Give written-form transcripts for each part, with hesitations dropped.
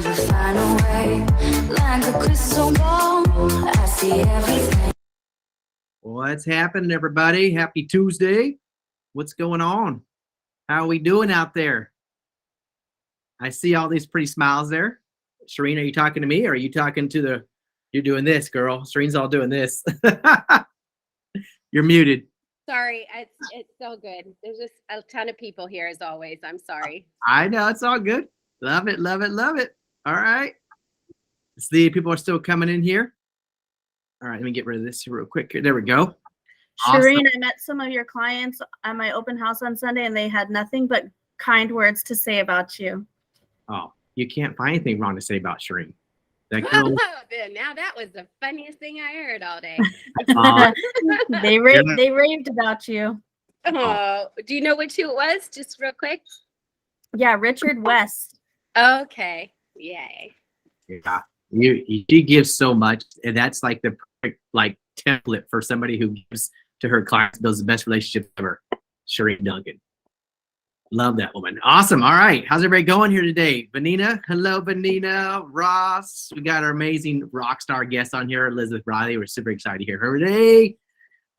never find a way. Like a crystal ball, I see everything. What's happening, everybody? Happy Tuesday. What's going on? How are we doing out there? I see all these pretty smiles there. Shireen, are you talking to me or are you talking to the, you're doing this, girl. Shireen's all doing this. You're muted. Sorry, it's so good. There's just a ton of people here as always. I'm sorry. I know, it's all good. Love it, love it, love it. All right. See, people are still coming in here. All right, let me get rid of this real quick. There we go. Shireen, Awesome. I met some of your clients at my open house on Sunday, and they had nothing but kind words to say about you. Oh, you can't find anything wrong to say about Shireen. That girl. Now that was the funniest thing I heard all day. They raved about you. Oh, do you know which who it was? Just real quick. Yeah, Richard West. Okay. Yay. Yeah, she gives so much, and that's like the perfect template for somebody who gives to her clients, builds the best relationship ever. Shireen Duncan. Love that woman. Awesome. All right. How's everybody going here today? Vanina. Hello, Vanina. Ross. We got our amazing rock star guest on here, Elizabeth Riley. We're super excited to hear her today.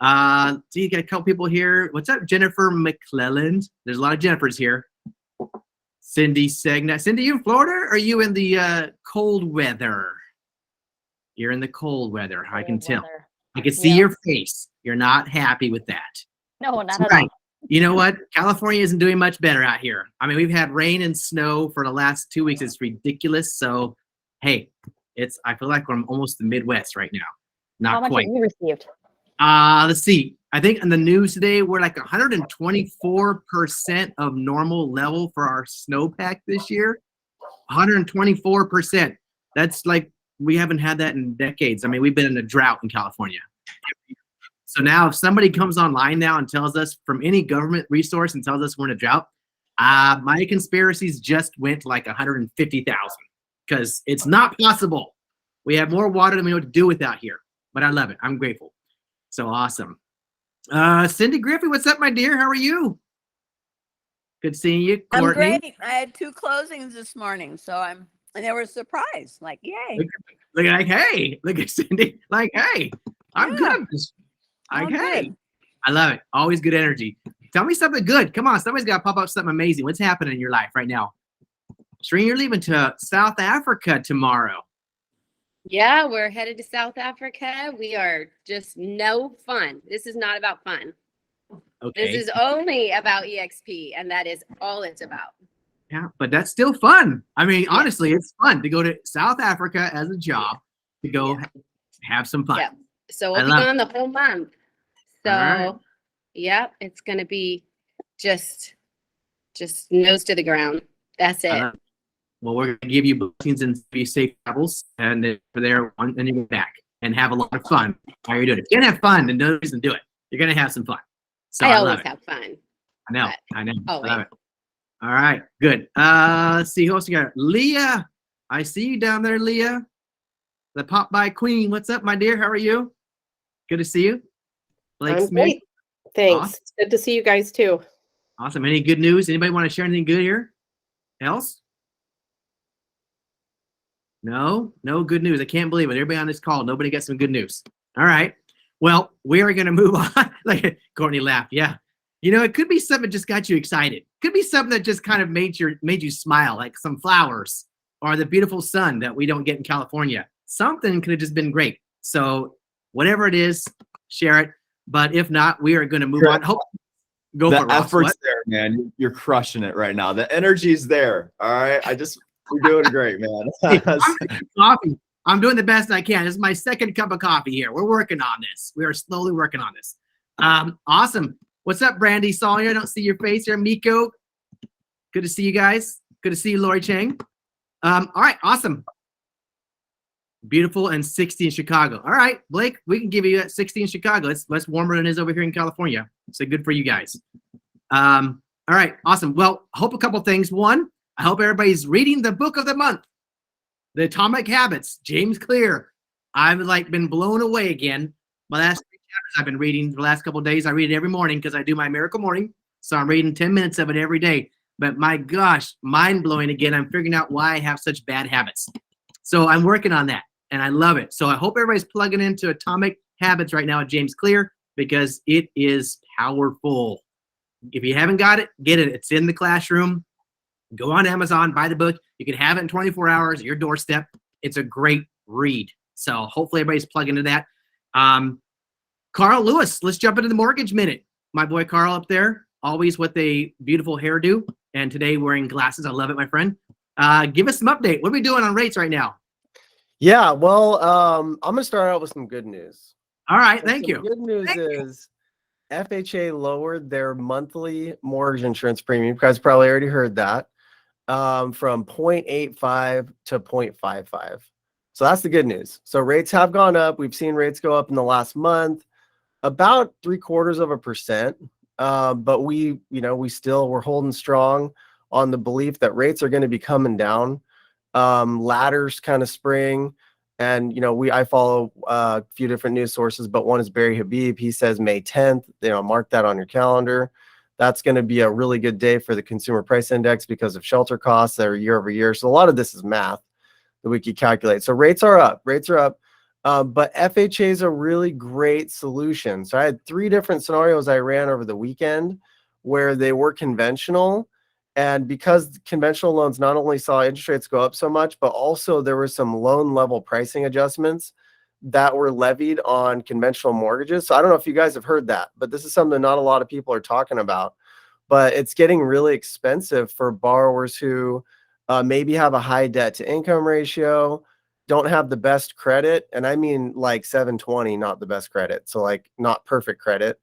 So you got a couple people here. What's up, Jennifer McClelland? There's a lot of Jennifers here. Cindy Segna. Cindy, you in Florida or are you in the cold weather? You're in the cold weather. I can tell. I can see your face. You're not happy with that. No, not That's at right. all. You know what? California isn't doing much better out here. I mean, we've had rain and snow for the last 2 weeks. It's ridiculous. So, hey, I feel like I'm almost the Midwest right now. How Not much quite. have you received? Let's see. I think in the news today, we're like 124% of normal level for our snowpack this year. 124%. That's like, we haven't had that in decades. I mean, we've been in a drought in California. So now if somebody comes online now and tells us from any government resource and tells us we're in a drought, my conspiracies just went to like 150,000 because it's not possible. We have more water than we know what to do with out here, but I love it. I'm grateful. So awesome. Cindy Griffey, what's up, my dear? How are you? Good seeing you. Courtney. I'm great. I had 2 closings this morning, and they were a surprise. Like, yay. Look at Cindy. Like, hey, I'm good. Like, I'm hey, good. I love it. Always good energy. Tell me something good. Come on, somebody's got to pop up something amazing. What's happening in your life right now? Shireen, you're leaving to South Africa tomorrow. Yeah, we're headed to South Africa. We are just no fun. This is not about fun. Okay. This is only about EXP, and that is all it's about. Yeah, but that's still fun. I mean, honestly, it's fun to go to South Africa as a job to go have some fun. Yeah. So we'll be gone the whole month. So, right. Yeah, it's going to be just nose to the ground. That's it. Well, we're going to give you blessings and be safe travels, and then for there, and you go back and have a lot of fun while you're doing it. If you're going to have fun, then no reason to do it. You're going to have some fun. So I I always love it. have fun. I know. Always. I love it. All right, good. Let's see who else we got. Leah, I see you down there, Leah. The pop by queen. What's up, my dear? How are you? Good to see you. Blake I'm Smith. great. Thanks. Awesome. Good to see you guys too. Awesome. Any good news? Anybody want to share anything good here? Else? No good news. I can't believe it. Everybody on this call, nobody got some good news. All right. Well, we are going to move on. Like Courtney laughed. Yeah. You know, it could be something that just got you excited. Could be something that just kind of made you smile, like some flowers or the beautiful sun that we don't get in California. Something could have just been great. So whatever it is, share it. But if not, we are going to move on. Go for it, The Ross. effort's What? there, man. You're crushing it right now. The energy's there. All right. You're doing great, man. Hey, I'm drinking coffee. I'm doing the best I can. This is my second cup of coffee here. We're working on this. We are slowly working on this. Awesome. What's up, Brandy Sawyer? I don't see your face here. Miko. Good to see you guys. Good to see you, Lori Chang. All right. Awesome. Beautiful and 60 in Chicago. All right, Blake, we can give you that 60 in Chicago. It's less warmer than it is over here in California. So good for you guys. All right, awesome. Well, I hope a couple things. One, I hope everybody's reading the book of the month, The Atomic Habits, James Clear. I've been blown away again. My last 3 chapters I've been reading the last couple of days. I read it every morning because I do my miracle morning. So I'm reading 10 minutes of it every day. but my gosh, mind blowing again. I'm figuring out why I have such bad habits. So I'm working on that and I love it. So I hope everybody's plugging into Atomic Habits right now at James Clear because it is powerful. If you haven't got it, get it. It's in the classroom. Go on Amazon, buy the book. You can have it in 24 hours at your doorstep. It's a great read. So hopefully everybody's plugging into that. Carl Lewis, let's jump into the mortgage minute. My boy Carl up there, always with a beautiful hairdo, and today wearing glasses. I love it, my friend. Give us some update. What are we doing on rates right now? Yeah, well, I'm gonna start out with some good news. All right, And thank some you. Good news is FHA lowered their monthly mortgage insurance premium. You guys probably already heard that, from 0.85 to 0.55. So that's the good news. So rates have gone up. We've seen rates go up in the last month, about 0.75%. But we're holding strong on the belief that rates are going to be coming down. Ladders kind of spring. And, I follow a few different news sources, but one is Barry Habib. He says May 10th, mark that on your calendar. That's going to be a really good day for the consumer price index because of shelter costs that are year over year. So a lot of this is math that we could calculate. So rates are up. But FHA is a really great solution. So I had 3 different scenarios I ran over the weekend where they were conventional. And because conventional loans not only saw interest rates go up so much, but also there were some loan level pricing adjustments that were levied on conventional mortgages. So I don't know if you guys have heard that, but this is something not a lot of people are talking about. But it's getting really expensive for borrowers who maybe have a high debt to income ratio, don't have the best credit. And I mean like 720, not the best credit. So like not perfect credit,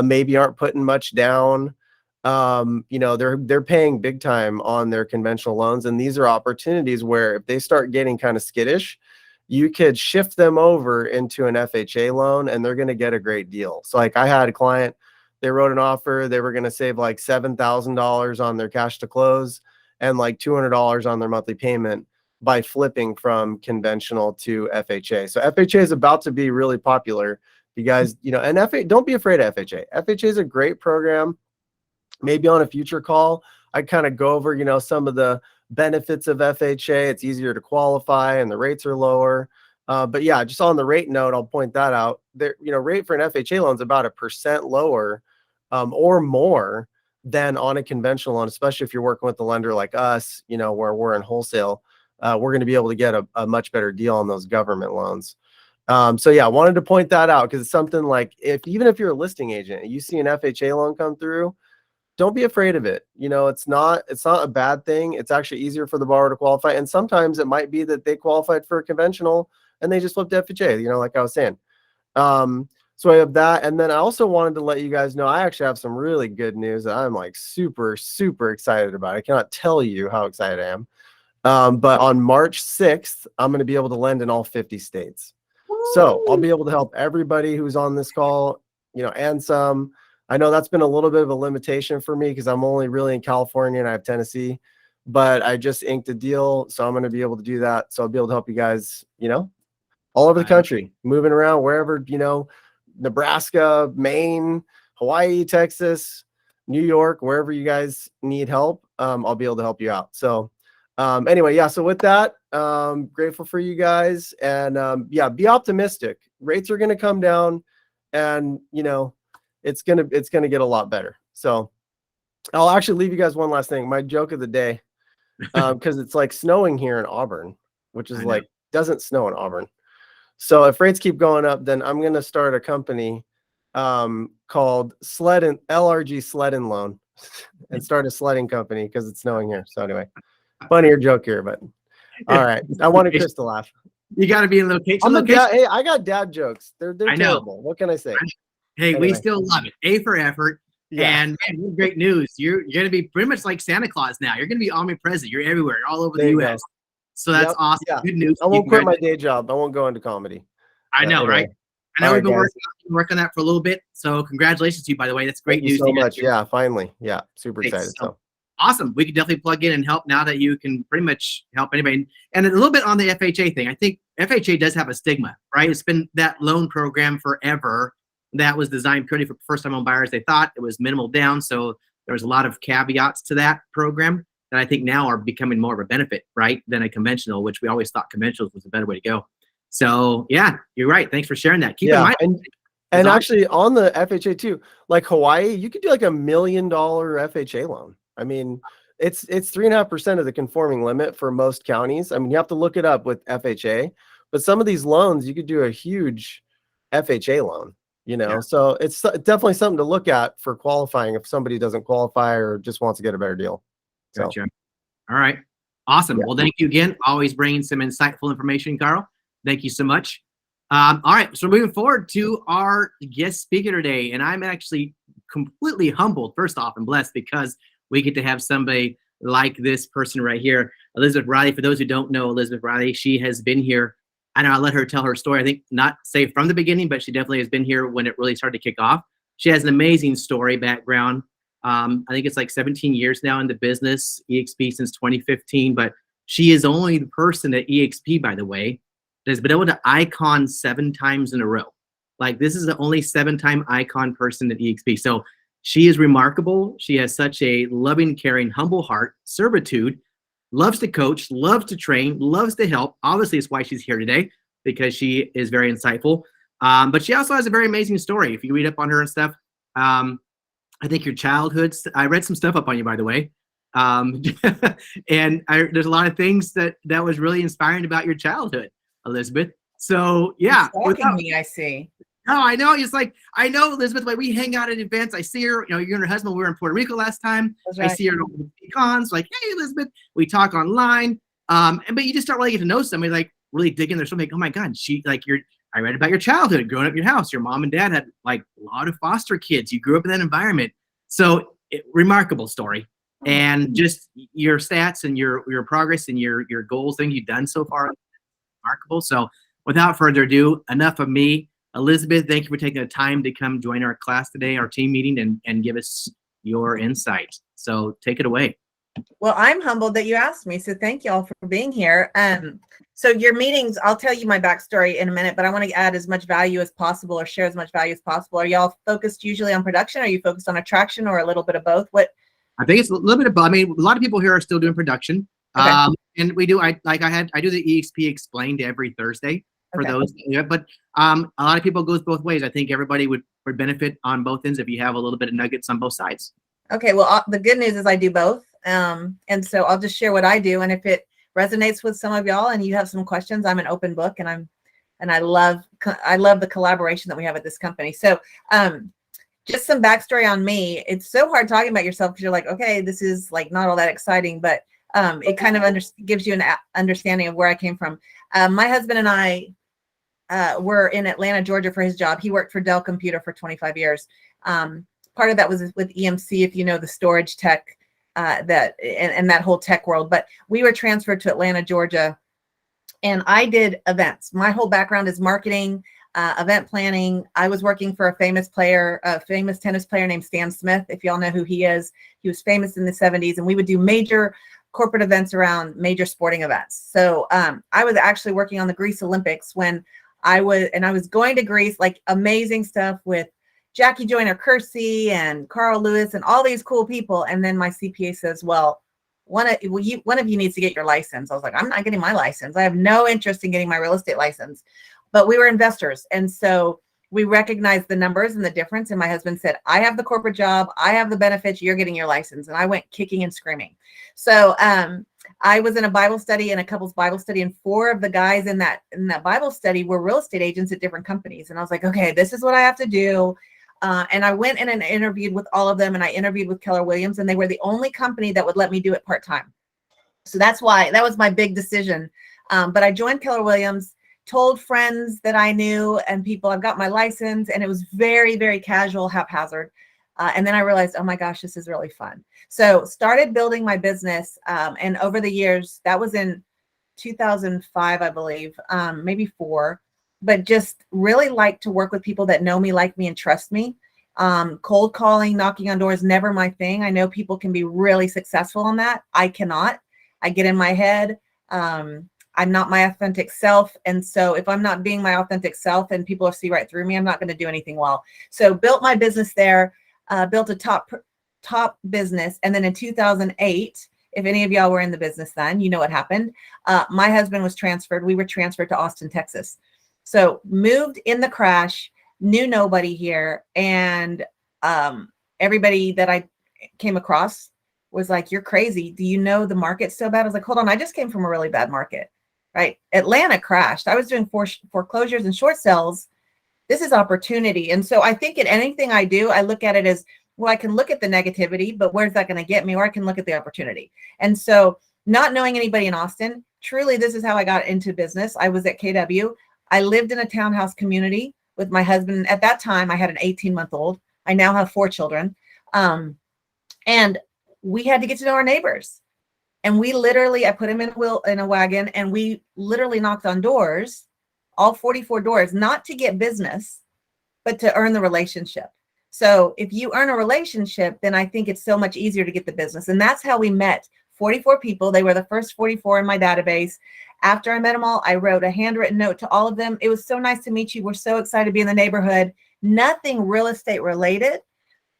maybe aren't putting much down. They're paying big time on their conventional loans. And these are opportunities where if they start getting kind of skittish, you could shift them over into an FHA loan and they're going to get a great deal. So like I had a client, they wrote an offer, they were going to save like $7,000 on their cash to close and like $200 on their monthly payment by flipping from conventional to FHA. So FHA is about to be really popular. You guys, and don't be afraid of FHA. FHA is a great program. Maybe on a future call, I kind of go over, some of the benefits of FHA. It's easier to qualify and the rates are lower. But yeah, just on the rate note, I'll point that out. There, rate for an FHA loan is about 1% lower or more than on a conventional loan, especially if you're working with a lender like us, where we're in wholesale. We're going to be able to get a much better deal on those government loans. So yeah, I wanted to point that out because it's something like even if you're a listing agent and you see an FHA loan come through, don't be afraid of it. It's not a bad thing. It's actually easier for the borrower to qualify. And sometimes it might be that they qualified for a conventional and they just flipped to FHA, like I was saying. So I have that. And then I also wanted to let you guys know, I actually have some really good news that I'm like super, super excited about. I cannot tell you how excited I am. But on March 6th, I'm going to be able to lend in all 50 states. So I'll be able to help everybody who's on this call, and some. I know that's been a little bit of a limitation for me because I'm only really in California and I have Tennessee, but I just inked a deal. So I'm going to be able to do that. So I'll be able to help you guys, all over the country, moving around wherever, Nebraska, Maine, Hawaii, Texas, New York, wherever you guys need help. I'll be able to help you out. So anyway, yeah. So with that, grateful for you guys and yeah, be optimistic. Rates are going to come down and, it's gonna get a lot better. So I'll actually leave you guys one last thing. My joke of the day, because it's like snowing here in Auburn, which is like doesn't snow in Auburn. So if rates keep going up, then I'm gonna start a company called LRG Sled and Loan and start a sledding company because it's snowing here. So anyway, funnier joke here, but all right. I wanted Chris to laugh. You got to be in location. Hey, I got dad jokes. They're terrible. What can I say? Hey, Anyway. we still love it. A for effort. Yeah. And man, great news. You're going to be pretty much like Santa Claus now. You're going to be omnipresent. You're everywhere, all over the U.S. So that's awesome. Yeah. Good news. I won't quit my day job. I won't go into comedy. I know, anyway. right? I know All we've been right, working on that for a little bit. So congratulations to you, by the way. That's great Thank you news. so much. Yeah, finally. Yeah, super Thanks. excited. So awesome. We can definitely plug in and help now that you can pretty much help anybody. And a little bit on the FHA thing. I think FHA does have a stigma, right? It's been that loan program forever that was designed purely for first-time home buyers. They thought it was minimal down, so there was a lot of caveats to that program that I think now are becoming more of a benefit, right, than a conventional, which we always thought conventional was a better way to go. So yeah, you're right. Thanks for sharing that. Keep in mind. And awesome. actually on the FHA too, like Hawaii, you could do like $1 million FHA loan. I mean, it's 3.5% of the conforming limit for most counties. I mean, you have to look it up with FHA, but some of these loans, you could do a huge FHA loan, you know? Yeah. So it's definitely something to look at for qualifying if somebody doesn't qualify or just wants to get a better deal. So. Gotcha. All right. Awesome. Yeah. Well, thank you again. Always bringing some insightful information, Carl. Thank you so much. All right. So moving forward to our guest speaker today, and I'm actually completely humbled, first off, and blessed because we get to have somebody like this person right here, Elizabeth Riley. For those who don't know Elizabeth Riley, she has been here. I know I'll let her tell her story. I think not say from the beginning, but she definitely has been here when it really started to kick off. She has an amazing story background. I think it's like 17 years now in the business, EXP since 2015, but she is only the person at EXP, by the way, that has been able to icon 7 times in a row. Like this is the only 7-time icon person at EXP. So she is remarkable. She has such a loving, caring, humble heart, servitude, loves to coach, loves to train, loves to help. Obviously, it's why she's here today, because she is very insightful. But she also has a very amazing story. If you read up on her and stuff, I think your childhood, I read some stuff up on you, by the way. And there's a lot of things that was really inspiring about your childhood, Elizabeth. So yeah. Stalking me, I see. No, I know. It's like, I know Elizabeth, like we hang out at events. I see her, you know, you and her husband, we were in Puerto Rico last time. That's I right. see her at cons, like, hey, Elizabeth, we talk online. But you just start really getting to know somebody, like really dig in there. Something like, oh my God, I read about your childhood, growing up in your house. Your mom and dad had like a lot of foster kids. You grew up in that environment. So remarkable story. And just your stats and your progress and your goals, things you've done so far, remarkable. So without further ado, enough of me. Elizabeth, thank you for taking the time to come join our class today, our team meeting, and give us your insight. So take it away. Well, I'm humbled that you asked me, so thank you all for being here. So your meetings, I'll tell you my backstory in a minute, but I want to add as much value as possible or share as much value as possible. Are y'all focused usually on production? Are you focused on attraction or a little bit of both? What? I think it's a little bit of both. I mean, a lot of people here are still doing production. Okay. And we do, I do the EXP Explained every Thursday for Okay. those. Yeah, but a lot of people goes both ways. I think everybody would benefit on both ends if you have a little bit of nuggets on both sides. Okay, well, the good news is I do both. And so I'll just share what I do. And if it resonates with some of y'all and you have some questions, I'm an open book, and I love the collaboration that we have at this company. So just some backstory on me. It's so hard talking about yourself because you're like, okay, this is like not all that exciting, but it kind of gives you an understanding of where I came from. My husband and I were in Atlanta, Georgia for his job. He worked for Dell Computer for 25 years. Part of that was with EMC, if you know the storage tech, and that whole tech world. But we were transferred to Atlanta, Georgia, and I did events. My whole background is marketing, event planning. I was working for a famous tennis player named Stan Smith. If y'all know who he is, he was famous in the 70s, and we would do major corporate events around major sporting events. So I was actually working on the Greece Olympics when I was going to Greece, like amazing stuff with Jackie Joyner-Kersee and Carl Lewis and all these cool people. And then my CPA says, well, one of you needs to get your license. I was like, I'm not getting my license. I have no interest in getting my real estate license. But we were investors. And so we recognized the numbers and the difference. And my husband said, I have the corporate job. I have the benefits. You're getting your license. And I went kicking and screaming. So I was in a Bible study and a couple's Bible study, and 4 of the guys in that Bible study were real estate agents at different companies. And I was like, okay, this is what I have to do. And I went in and interviewed with all of them, and I interviewed with Keller Williams, and they were the only company that would let me do it part-time. So that was my big decision. But I joined Keller Williams, told friends that I knew and people, I've got my license, and it was very, very casual, haphazard. And then I realized, oh my gosh, this is really fun. So started building my business. And over the years, that was in 2005, I believe, maybe 4, but just really like to work with people that know me, like me, and trust me. Cold calling, knocking on doors, never my thing. I know people can be really successful on that. I cannot. I get in my head. I'm not my authentic self. And so if I'm not being my authentic self and people see right through me, I'm not going to do anything well. So built my business there, built a top top business. And then in 2008, if any of y'all were in the business then, you know what happened. My husband was transferred. We were transferred to Austin, Texas. So moved in the crash, knew nobody here. And everybody that I came across was like, you're crazy. Do you know the market's so bad? I was like, hold on, I just came from a really bad market, right? Atlanta crashed. I was doing foreclosures and short sales. This is opportunity. And so I think in anything I do, I look at it as, well, I can look at the negativity, but where's that going to get me? Or I can look at the opportunity. And so not knowing anybody in Austin, truly, this is how I got into business. I was at KW. I lived in a townhouse community with my husband. At that time, I had an 18-month-old. I now have 4 children. And we had to get to know our neighbors. And we literally, I put him in a wagon, and we literally knocked on doors, all 44 doors, not to get business, but to earn the relationship. So if you earn a relationship, then I think it's so much easier to get the business. And that's how we met 44 people. They were the first 44 in my database. After I met them all, I wrote a handwritten note to all of them. It was so nice to meet you. We're so excited to be in the neighborhood. Nothing real estate related,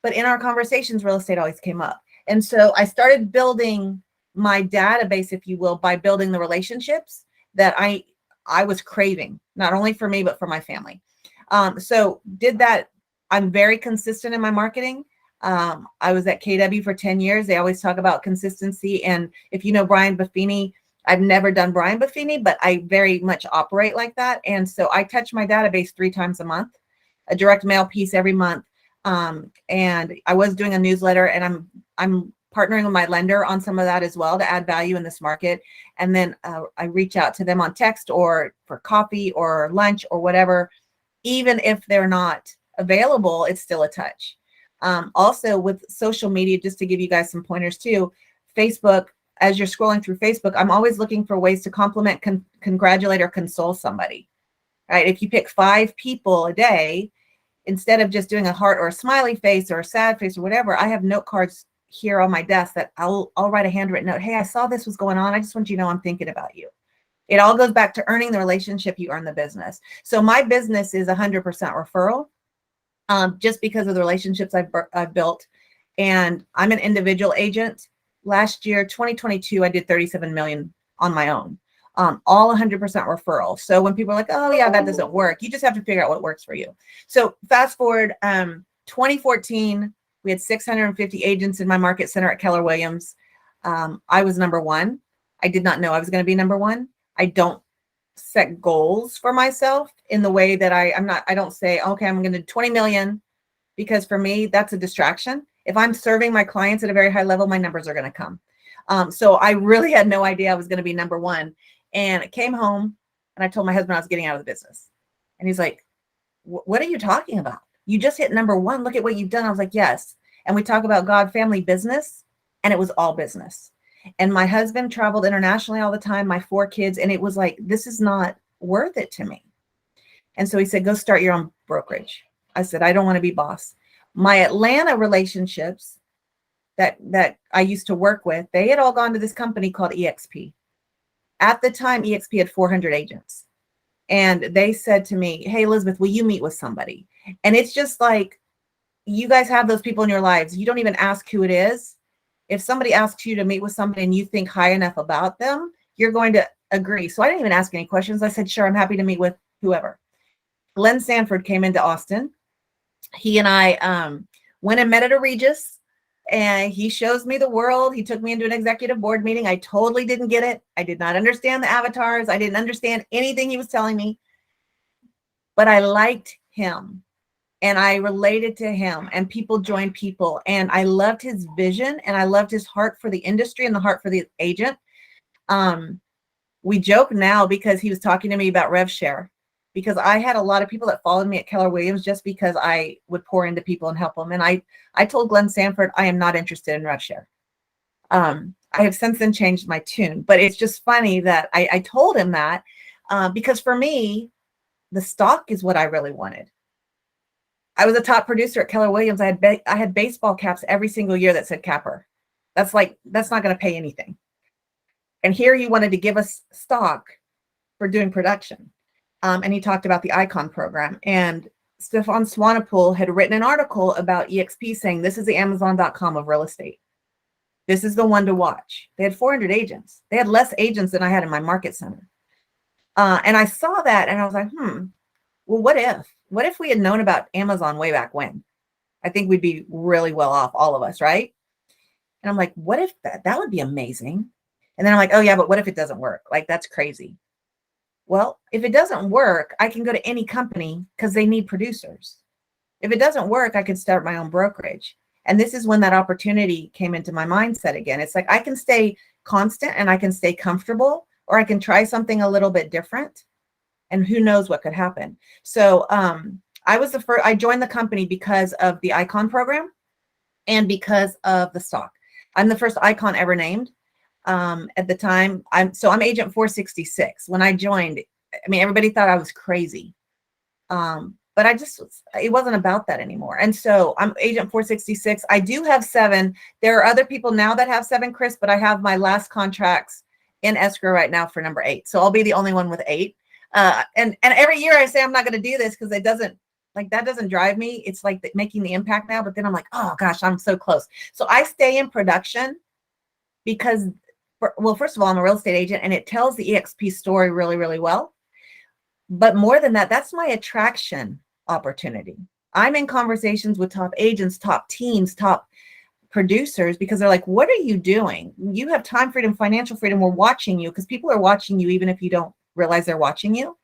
but in our conversations, real estate always came up. And so I started building my database, if you will, by building the relationships that I was craving, not only for me, but for my family. So did that. I'm very consistent in my marketing. I was at KW for 10 years. They always talk about consistency. And if you know Brian Buffini, I've never done Brian Buffini, but I very much operate like that. And so I touch my database 3 times a month, a direct mail piece every month. And I was doing a newsletter, and I'm partnering with my lender on some of that as well to add value in this market. And then I reach out to them on text or for coffee or lunch or whatever. Even if they're not available, it's still a touch. Also with social media, just to give you guys some pointers too, Facebook, as you're scrolling through Facebook, I'm always looking for ways to compliment, congratulate, or console somebody, right? If you pick 5 people a day, instead of just doing a heart or a smiley face or a sad face or whatever, I have note cards here on my desk that I'll write a handwritten note. Hey, I saw this was going on. I just want you to know I'm thinking about you. It all goes back to earning the relationship, you earn the business. So my business is 100% referral, just because of the relationships I've built. And I'm an individual agent. Last year, 2022, I did 37 million on my own, all 100% referral. So when people are like, oh yeah, that doesn't work, you just have to figure out what works for you. So fast forward, 2014, we had 650 agents in my market center at Keller Williams. I was number 1. I did not know I was going to be number 1. I don't set goals for myself in the way that I don't say, okay, I'm going to do 20 million, because for me, that's a distraction. If I'm serving my clients at a very high level, my numbers are going to come. So I really had no idea I was going to be number 1. And I came home and I told my husband I was getting out of the business. And he's like, what are you talking about? You just hit number 1. Look at what you've done. I was like, yes. And we talk about God, family, business, and it was all business. And my husband traveled internationally all the time, my 4 kids. And it was like, this is not worth it to me. And so he said, go start your own brokerage. I said, I don't want to be boss. My Atlanta relationships that I used to work with, they had all gone to this company called EXP. At the time, EXP had 400 agents. And they said to me, hey, Elizabeth, will you meet with somebody? And it's just like, you guys have those people in your lives. You don't even ask who it is. If somebody asks you to meet with somebody and you think high enough about them, you're going to agree. So I didn't even ask any questions. I said, sure, I'm happy to meet with whoever. Glenn Sanford came into Austin. He and I went and met at a Regis, and he shows me the world. He took me into an executive board meeting. I totally didn't get it. I did not understand the avatars. I didn't understand anything he was telling me, but I liked him. And I related to him, and people joined people. And I loved his vision, and I loved his heart for the industry and the heart for the agent. We joke now because he was talking to me about rev share, because I had a lot of people that followed me at Keller Williams just because I would pour into people and help them. And I told Glenn Sanford, I am not interested in rev share. I have since then changed my tune, but it's just funny that I told him that because for me, the stock is what I really wanted. I was a top producer at Keller Williams. I had baseball caps every single year that said capper. That's not going to pay anything. And here he wanted to give us stock for doing production. And he talked about the Icon program. And Stefan Swanepoel had written an article about EXP saying this is the Amazon.com of real estate. This is the one to watch. They had 400 agents. They had less agents than I had in my market center. And I saw that and I was like, well, what if we had known about Amazon way back when? I think we'd be really well off, all of us, right? And I'm like, what if that would be amazing? And then I'm like, oh yeah, but what if it doesn't work? Like, that's crazy. Well, if it doesn't work, I can go to any company because they need producers. If it doesn't work, I could start my own brokerage. And this is when that opportunity came into my mindset again. It's like I can stay constant and I can stay comfortable, or I can try something a little bit different. And who knows what could happen. So I was the first, I joined the company because of the Icon program and because of the stock. I'm the first Icon ever named. At the time, I'm agent 466. When I joined, I mean, everybody thought I was crazy. But it wasn't about that anymore. And so I'm agent 466. I do have 7. There are other people now that have 7, Chris, but I have my last contracts in escrow right now for number 8. So I'll be the only one with 8. And every year I say I'm not going to do this because that doesn't drive me. It's like making the impact now, but then I'm like, oh gosh, I'm so close. So I stay in production because, well, first of all, I'm a real estate agent and it tells the EXP story really, really well. But more than that, that's my attraction opportunity. I'm in conversations with top agents, top teams, top producers, because they're like, what are you doing? You have time freedom, financial freedom. We're watching you, because people are watching you even if you don't realize they're watching you.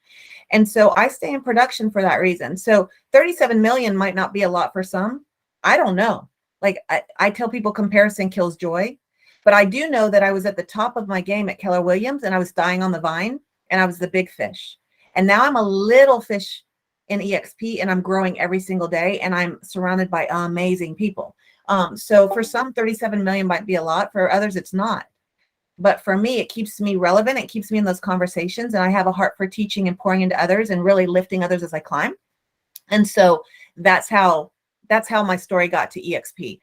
And so I stay in production for that reason. So 37 million might not be a lot for some. I don't know. Like I tell people comparison kills joy, but I do know that I was at the top of my game at Keller Williams and I was dying on the vine and I was the big fish. And now I'm a little fish in EXP and I'm growing every single day and I'm surrounded by amazing people. So for some, 37 million might be a lot. For others, it's not. But for me, it keeps me relevant. It keeps me in those conversations. And I have a heart for teaching and pouring into others and really lifting others as I climb. And so that's how my story got to EXP.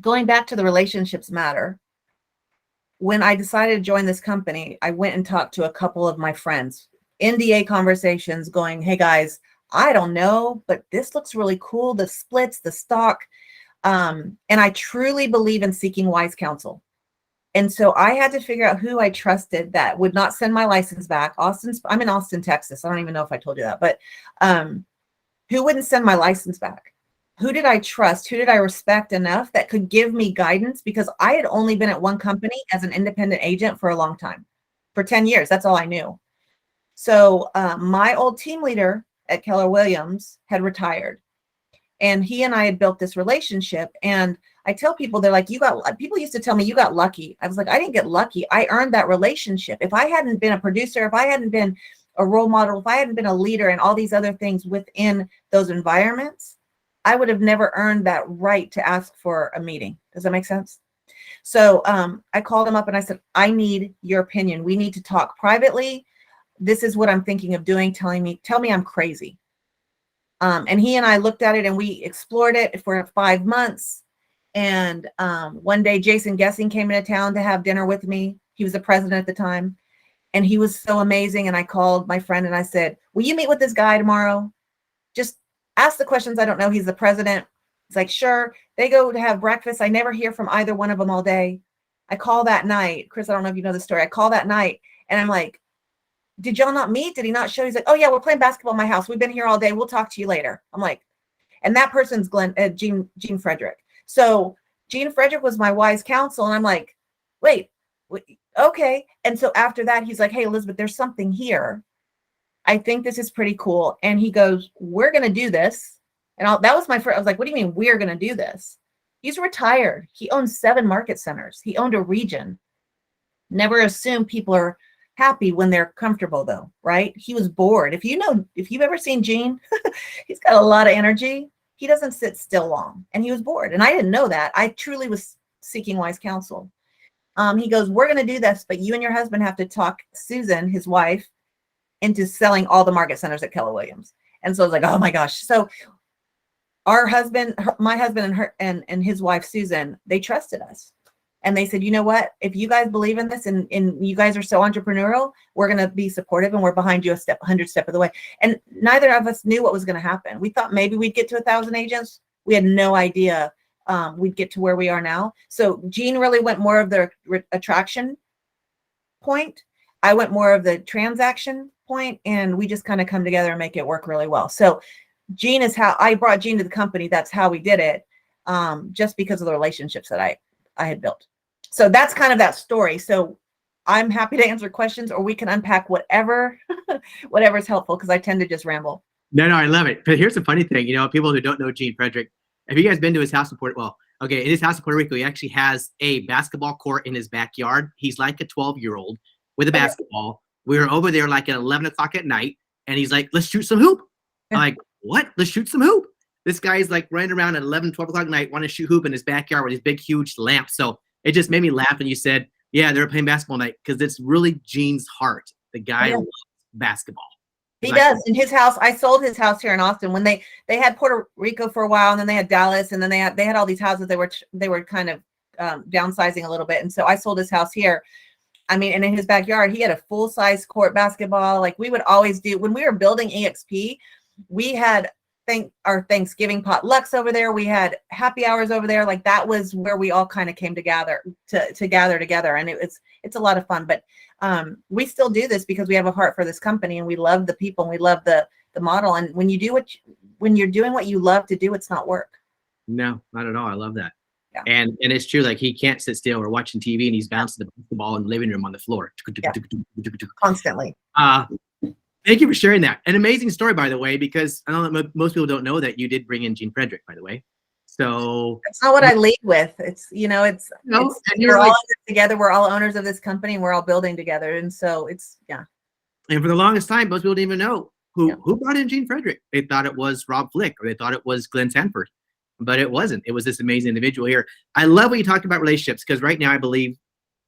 Going back to the relationships matter. When I decided to join this company, I went and talked to a couple of my friends, NDA conversations going, hey guys, I don't know, but this looks really cool. The splits, the stock. And I truly believe in seeking wise counsel. And so I had to figure out who I trusted that would not send my license back. I'm in Austin, Texas. I don't even know if I told you that, but who wouldn't send my license back? Who did I trust? Who did I respect enough that could give me guidance? Because I had only been at one company as an independent agent for a long time, for 10 years. That's all I knew. So my old team leader at Keller Williams had retired and he and I had built this relationship. And I tell people, they're like, people used to tell me you got lucky. I was like, I didn't get lucky. I earned that relationship. If I hadn't been a producer, if I hadn't been a role model, if I hadn't been a leader and all these other things within those environments, I would have never earned that right to ask for a meeting. Does that make sense? So I called him up and I said, I need your opinion. We need to talk privately. This is what I'm thinking of doing. Tell me I'm crazy. And he and I looked at it and we explored it for 5 months. And one day Jason Gessing came into town to have dinner with me. He was the president at the time. And he was so amazing. And I called my friend and I said, will you meet with this guy tomorrow? Just ask the questions I don't know. He's the president. It's like, sure. They go to have breakfast. I never hear from either one of them all day. I call that night. Chris, I don't know if you know the story. I call that night and I'm like, did y'all not meet? Did he not show? He's like, oh yeah, we're playing basketball in my house. We've been here all day. We'll talk to you later. I'm like, and that person's Gene Frederick. So Gene Frederick was my wise counsel. And I'm like, wait, okay. And so after that, he's like, hey, Elizabeth, there's something here. I think this is pretty cool. And he goes, we're going to do this. And that was my first, I was like, what do you mean we're going to do this? He's retired. He owns 7 market centers. He owned a region. Never assume people are happy when they're comfortable though, right? He was bored. If you've ever seen Gene, he's got a lot of energy. He doesn't sit still long and he was bored. And I didn't know that. I truly was seeking wise counsel. He goes, we're going to do this, but you and your husband have to talk Susan, his wife, into selling all the market centers at Keller Williams. And so I was like, oh my gosh. So my husband and his wife, Susan, they trusted us. And they said, you know what, if you guys believe in this and you guys are so entrepreneurial, we're going to be supportive and we're behind you 100 step of the way. And neither of us knew what was going to happen. We thought maybe we'd get to 1,000 agents. We had no idea we'd get to where we are now. So Gene really went more of the attraction point. I went more of the transaction point, and we just kind of come together and make it work really well. So Gene is how I brought Gene to the company. That's how we did it, just because of the relationships that I had built. So that's kind of that story. So I'm happy to answer questions, or we can unpack whatever, whatever's helpful, because I tend to just ramble. No, I love it. But here's the funny thing, people who don't know Gene Frederick, have you guys been to his house in in his house in Puerto Rico, he actually has a basketball court in his backyard. He's like a 12-year-old with a basketball. We were over there like at 11 o'clock at night, and he's like, let's shoot some hoop. I'm like, what? Let's shoot some hoop. This guy's like running around at 11, 12 o'clock at night, wanting to shoot hoop in his backyard with his big, huge lamp. So it just made me laugh. And you said, yeah, they were playing basketball night, because it's really Gene's heart. The guy loves basketball. He does. In his house, I sold his house here in Austin when they had Puerto Rico for a while, and then they had Dallas, and then they had all these houses. They were kind of downsizing a little bit, and so I sold his house here. I mean, and in his backyard, he had a full-size court basketball. Like we would always do when we were building EXP. We had our Thanksgiving potlucks over there. We had happy hours over there. Like that was where we all kind of came together to gather together, and it's a lot of fun. But we still do this because we have a heart for this company, and we love the people, and we love the model. And when you're doing what you love to do, it's not work. No, not at all. I love that. Yeah. And it's true. Like he can't sit still. We're watching TV and he's bouncing the basketball in the living room on the floor. Constantly. Thank you for sharing that. An amazing story, by the way, because I know that most people don't know that you did bring in Gene Frederick, by the way. So that's not what I lead with. It's and we're all together. We're all owners of this company, and we're all building together. And so it's And for the longest time, most people didn't even know who brought in Gene Frederick. They thought it was Rob Flick, or they thought it was Glenn Sanford, but it wasn't. It was this amazing individual here. I love what you talked about relationships, because right now I believe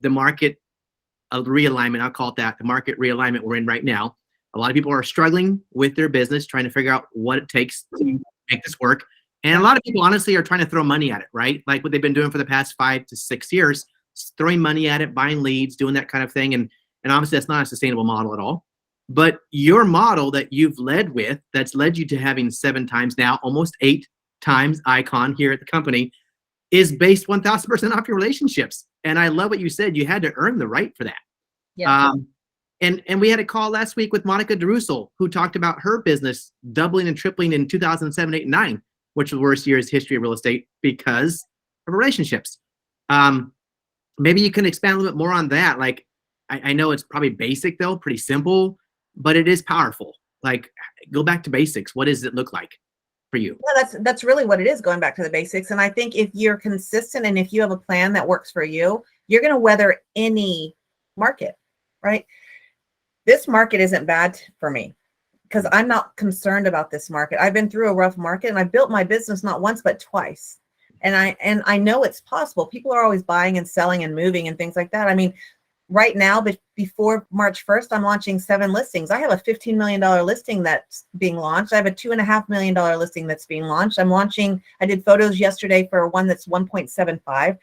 the market realignment, I'll call it that, the market realignment we're in right now. A lot of people are struggling with their business, trying to figure out what it takes to make this work. And a lot of people honestly are trying to throw money at it, right? Like what they've been doing for the past 5 to 6 years, throwing money at it, buying leads, doing that kind of thing. And obviously that's not a sustainable model at all. But your model that you've led with, that's led you to having 7 times now, almost 8 times icon here at the company, is based 1,000% off your relationships. And I love what you said. You had to earn the right for that. Yeah. And we had a call last week with Monica DeRussell, who talked about her business doubling and tripling in 2007, 8, and 9, which was the worst year's history of real estate because of relationships. Maybe you can expand a little bit more on that. Like, I know it's probably basic though, pretty simple, but it is powerful. Like, go back to basics. What does it look like for you? Yeah, that's really what it is, going back to the basics. And I think if you're consistent and if you have a plan that works for you, you're going to weather any market, right? This market isn't bad for me because I'm not concerned about this market. I've been through a rough market, and I built my business not once, but twice. And I know it's possible. People are always buying and selling and moving and things like that. I mean, right now, but before March 1st, I'm launching 7 listings. I have a $15 million listing that's being launched. I have a $2.5 million listing that's being launched. I did photos yesterday for one that's 1.75.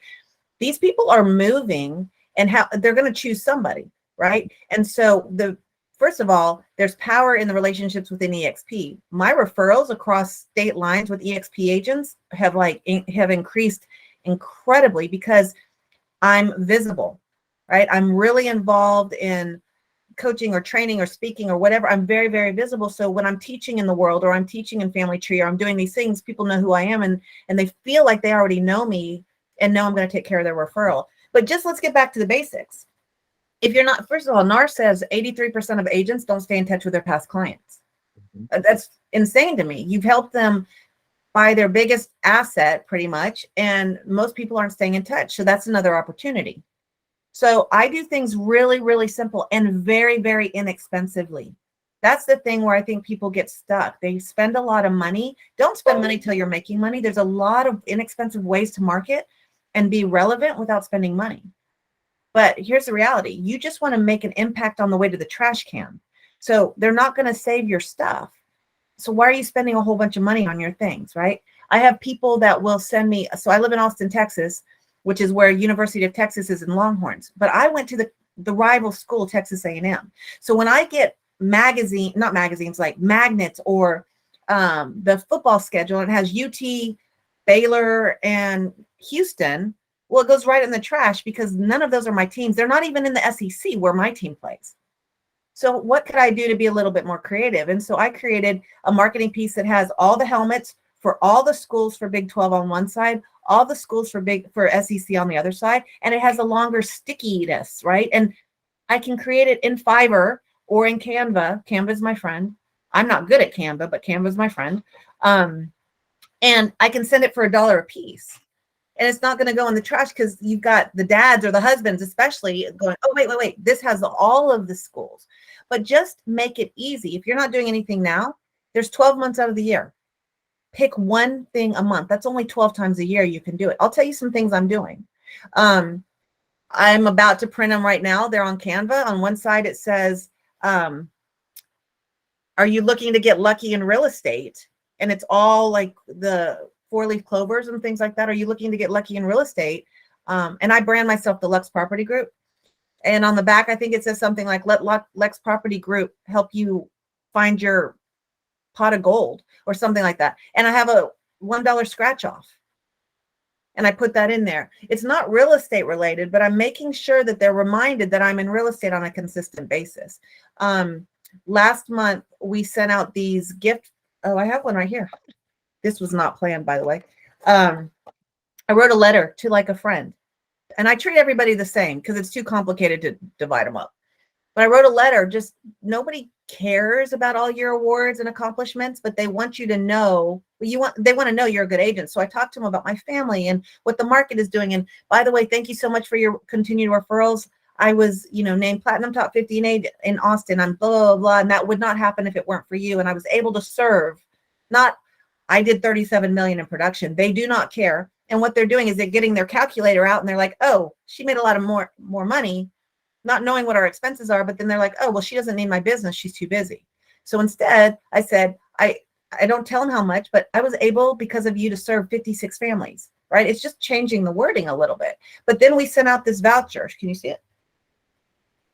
These people are moving, and they're going to choose somebody, right? And so first of all, there's power in the relationships within EXP. My referrals across state lines with EXP agents have increased incredibly because I'm visible, right? I'm really involved in coaching or training or speaking or whatever. I'm very, very visible. So when I'm teaching in the world, or I'm teaching in Family Tree, or I'm doing these things, people know who I am, and they feel like they already know me and know I'm going to take care of their referral. But just let's get back to the basics. If you're not, first of all, NAR says 83% of agents don't stay in touch with their past clients. That's insane to me. You've helped them buy their biggest asset pretty much, and most people aren't staying in touch. So that's another opportunity. So I do things really, really simple and very, very inexpensively. That's the thing where I think people get stuck. They spend a lot of money. Don't spend money till you're making money. There's a lot of inexpensive ways to market and be relevant without spending money. But here's the reality. You just want to make an impact on the way to the trash can. So they're not going to save your stuff. So why are you spending a whole bunch of money on your things, right? I have people that will send me, so I live in Austin, Texas. which is where University of Texas is in Longhorns. But I went to the rival school, Texas A&M. So when I get not magazines, like magnets or the football schedule, and it has UT, Baylor, and Houston, well, it goes right in the trash because none of those are my teams. They're not even in the SEC where my team plays. So what could I do to be a little bit more creative? And so I created a marketing piece that has all the helmets for all the schools for Big 12 on one side, all the schools for SEC on the other side, and it has a longer stickiness, right? And I can create it in Fiverr or in Canva. Canva is my friend. I'm not good at Canva, but Canva is my friend. And I can send it for $1 a piece. And it's not going to go in the trash because you've got the dads or the husbands, especially, going, oh, wait. This has all of the schools. But just make it easy. If you're not doing anything now, there's 12 months out of the year. Pick one thing a month. That's only 12 times a year you can do it. I'll tell you some things I'm doing. I'm about to print them right now. They're on Canva. On one side, it says, are you looking to get lucky in real estate? And it's all like the 4-leaf clovers and things like that. Are you looking to get lucky in real estate? And I brand myself the Lux Property Group. And on the back, I think it says something like, let Lux Property Group help you find your pot of gold or something like that. And I have a $1 scratch off. And I put that in there. It's not real estate related, but I'm making sure that they're reminded that I'm in real estate on a consistent basis. Last month, we sent out these gift. Oh, I have one right here. This was not planned, by the way. I wrote a letter to like a friend, and I treat everybody the same because it's too complicated to divide them up. But I wrote a letter. Just nobody cares about all your awards and accomplishments, but they want you to know. They want to know you're a good agent. So I talked to them about my family and what the market is doing. And by the way, thank you so much for your continued referrals. I was, named Platinum Top 50 in Austin. I'm blah, blah, blah. And that would not happen if it weren't for you. And I was able to serve. I did 37 million in production. They do not care. And what they're doing is they're getting their calculator out and they're like, oh, she made a lot of more money, not knowing what our expenses are. But then they're like, oh, well, she doesn't need my business. She's too busy. So instead, I said, I don't tell them how much, but I was able, because of you, to serve 56 families, right? It's just changing the wording a little bit. But then we sent out this voucher. Can you see it?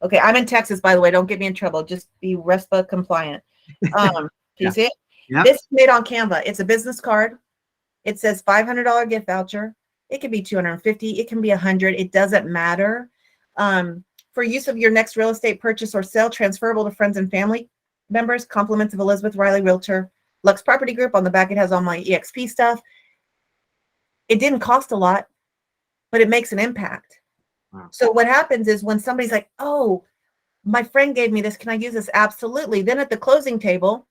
Okay, I'm in Texas, by the way. Don't get me in trouble. Just be RESPA compliant. Can you see it? Yep. This is made on Canva. It's a business card. It says $500 gift voucher. It can be $250. It can be $100. It doesn't matter. For use of your next real estate purchase or sale, transferable to friends and family members. Compliments of Elizabeth Riley, Realtor. Lux Property Group. On the back, it has all my EXP stuff. It didn't cost a lot, but it makes an impact. Wow. So what happens is when somebody's like, oh, my friend gave me this, can I use this? Absolutely. Then at the closing table,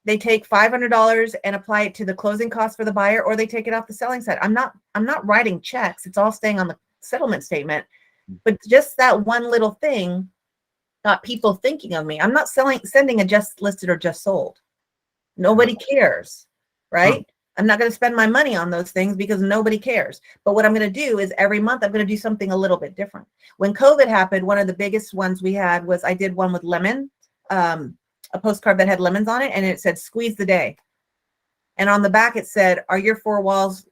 they take $500 and apply it to the closing cost for the buyer, or they take it off the selling side. I'm not writing checks. It's all staying on the settlement statement. But just that one little thing got people thinking of me. I'm not sending a just listed or just sold. Nobody cares, right? I'm not going to spend my money on those things because nobody cares. But what I'm going to do is every month I'm going to do something a little bit different. When COVID happened, one of the biggest ones we had was I did one with lemon, a postcard that had lemons on it, and it said, squeeze the day. And on the back it said, are your four walls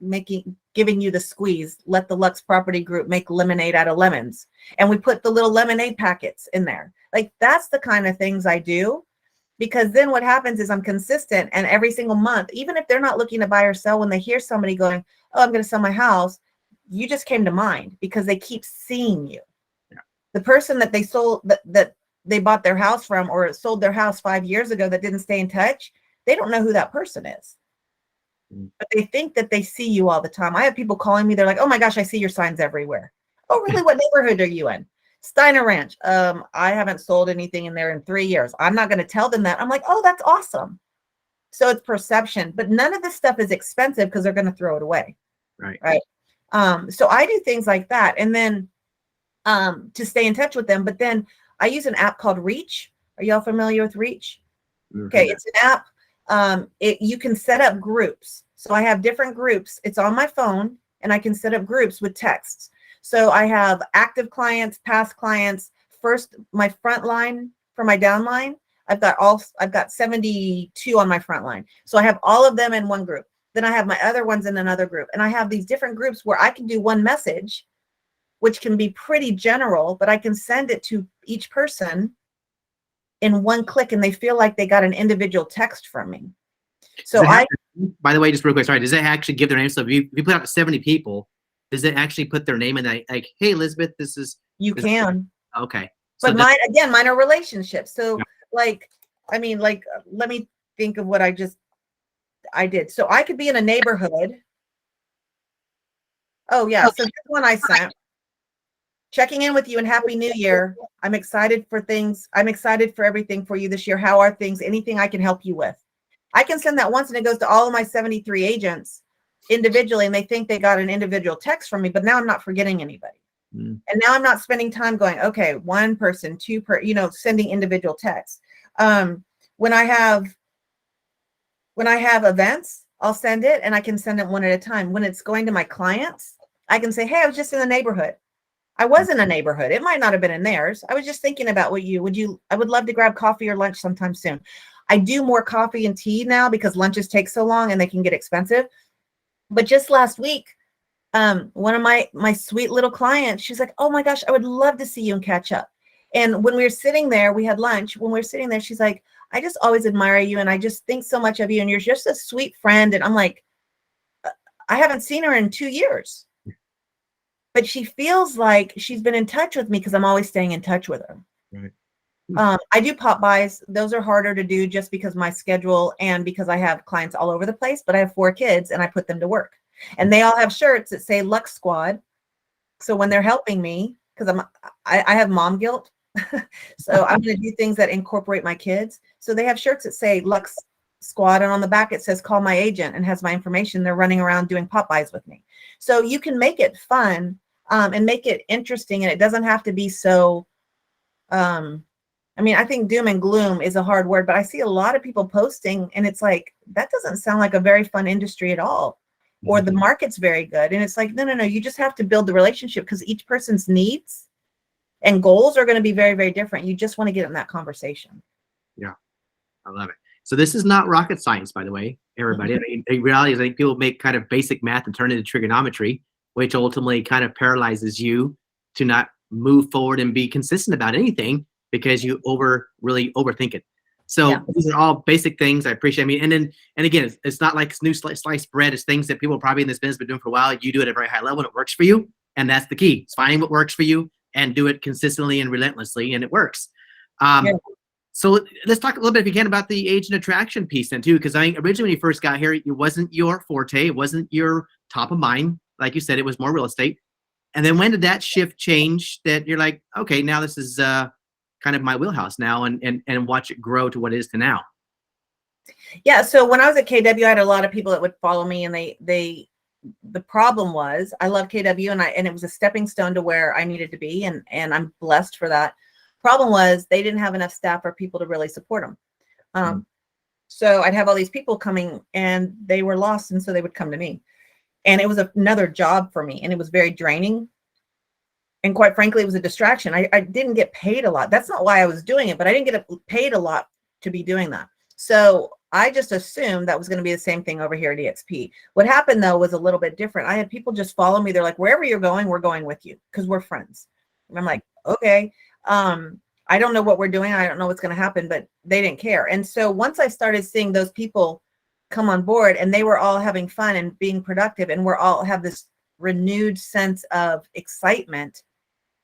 giving you the squeeze? Let the Lux Property Group make lemonade out of lemons. And we put the little lemonade packets in there. Like, that's the kind of things I do. Because then what happens is I'm consistent, and every single month, even if they're not looking to buy or sell, when they hear somebody going, oh, I'm going to sell my house, you just came to mind because they keep seeing you. Yeah. The person that they sold, that they bought their house from or sold their house 5 years ago that didn't stay in touch, they don't know who that person is. But they think that they see you all the time. I have people calling me. They're like, oh my gosh, I see your signs everywhere. Oh, really? What neighborhood are you in? Steiner Ranch. I haven't sold anything in there in 3 years. I'm not going to tell them that. I'm like, oh, that's awesome. So it's perception, but none of this stuff is expensive because they're going to throw it away. Right. Right. So I do things like that. And then to stay in touch with them. But then I use an app called Reach. Are y'all familiar with Reach? Okay. It's an app. You can set up groups. So I have different groups. It's on my phone, and I can set up groups with texts. So I have active clients, past clients, my front line for my downline. I've got 72 on my front line. So I have all of them in one group. Then I have my other ones in another group. And I have these different groups where I can do one message, which can be pretty general, but I can send it to each person in one click and they feel like they got an individual text from me. So by the way, just real quick, sorry, does it actually give their name? So if you put out to 70 people, does it actually put their name in that? Like, hey, Elizabeth, you can. Okay. So But mine are relationships. So like, I mean, like, let me think of what I did. So I could be in a neighborhood. Oh yeah. So this one I sent. Checking in with you and Happy New Year. I'm excited for things. I'm excited for everything for you this year. How are things? Anything I can help you with? I can send that once and it goes to all of my 73 agents individually and they think they got an individual text from me, but now I'm not forgetting anybody. And now I'm not spending time going, okay, one person, sending individual texts. When I have events, I'll send it and I can send it one at a time. When it's going to my clients, I can say, hey, I was just in the neighborhood. I was in a neighborhood. It might not have been in theirs. I was just thinking about I would love to grab coffee or lunch sometime soon. I do more coffee and tea now because lunches take so long and they can get expensive. But just last week, one of my sweet little clients, she's like, oh my gosh, I would love to see you and catch up. And when we were sitting there, we had lunch. When we were sitting there, she's like, I just always admire you. And I just think so much of you. And you're just a sweet friend. And I'm like, I haven't seen her in 2 years. But she feels like she's been in touch with me because I'm always staying in touch with her. Right. I do pop buys. Those are harder to do just because my schedule and because I have clients all over the place, but I have 4 kids and I put them to work. And they all have shirts that say Lux Squad. So when they're helping me, because I have mom guilt. So I'm going to do things that incorporate my kids. So they have shirts that say Lux Squad. And on the back, it says call my agent and has my information. They're running around doing pop buys with me. So you can make it fun and make it interesting. And it doesn't have to be so, I think doom and gloom is a hard word, but I see a lot of people posting and it's like, that doesn't sound like a very fun industry at all. Or the market's very good. And it's like, no, you just have to build the relationship because each person's needs and goals are going to be very, very different. You just want to get in that conversation. Yeah, I love it. So this is not rocket science, by the way, everybody. I mean, the reality is I think people make kind of basic math and turn it into trigonometry, which ultimately kind of paralyzes you to not move forward and be consistent about anything because you really overthink it. So these are all basic things. I appreciate. I mean, and again, it's not like new sliced bread. It's things that people probably in this business been doing for a while. You do it at a very high level and it works for you. And that's the key. It's finding what works for you and do it consistently and relentlessly, and it works. So let's talk a little bit, if you can, about the agent attraction piece then too, because I think originally when you first got here, it wasn't your forte. It wasn't your top of mind. Like you said, it was more real estate. And then when did that shift change that you're like, okay, now this is kind of my wheelhouse now, and watch it grow to what it is to now? Yeah. So when I was at KW, I had a lot of people that would follow me, and the problem was I love KW and it was a stepping stone to where I needed to be. And I'm blessed for that. Problem was they didn't have enough staff or people to really support them. So I'd have all these people coming and they were lost. And so they would come to me, and it was another job for me, and it was very draining. And quite frankly, it was a distraction. I didn't get paid a lot. That's not why I was doing it, but I didn't get paid a lot to be doing that. So I just assumed that was going to be the same thing over here at EXP. What happened though was a little bit different. I had people just follow me. They're like, wherever you're going, we're going with you because we're friends. And I'm like, okay. I don't know what we're doing. I don't know what's going to happen, but they didn't care. And so once I started seeing those people come on board and they were all having fun and being productive, and we're all have this renewed sense of excitement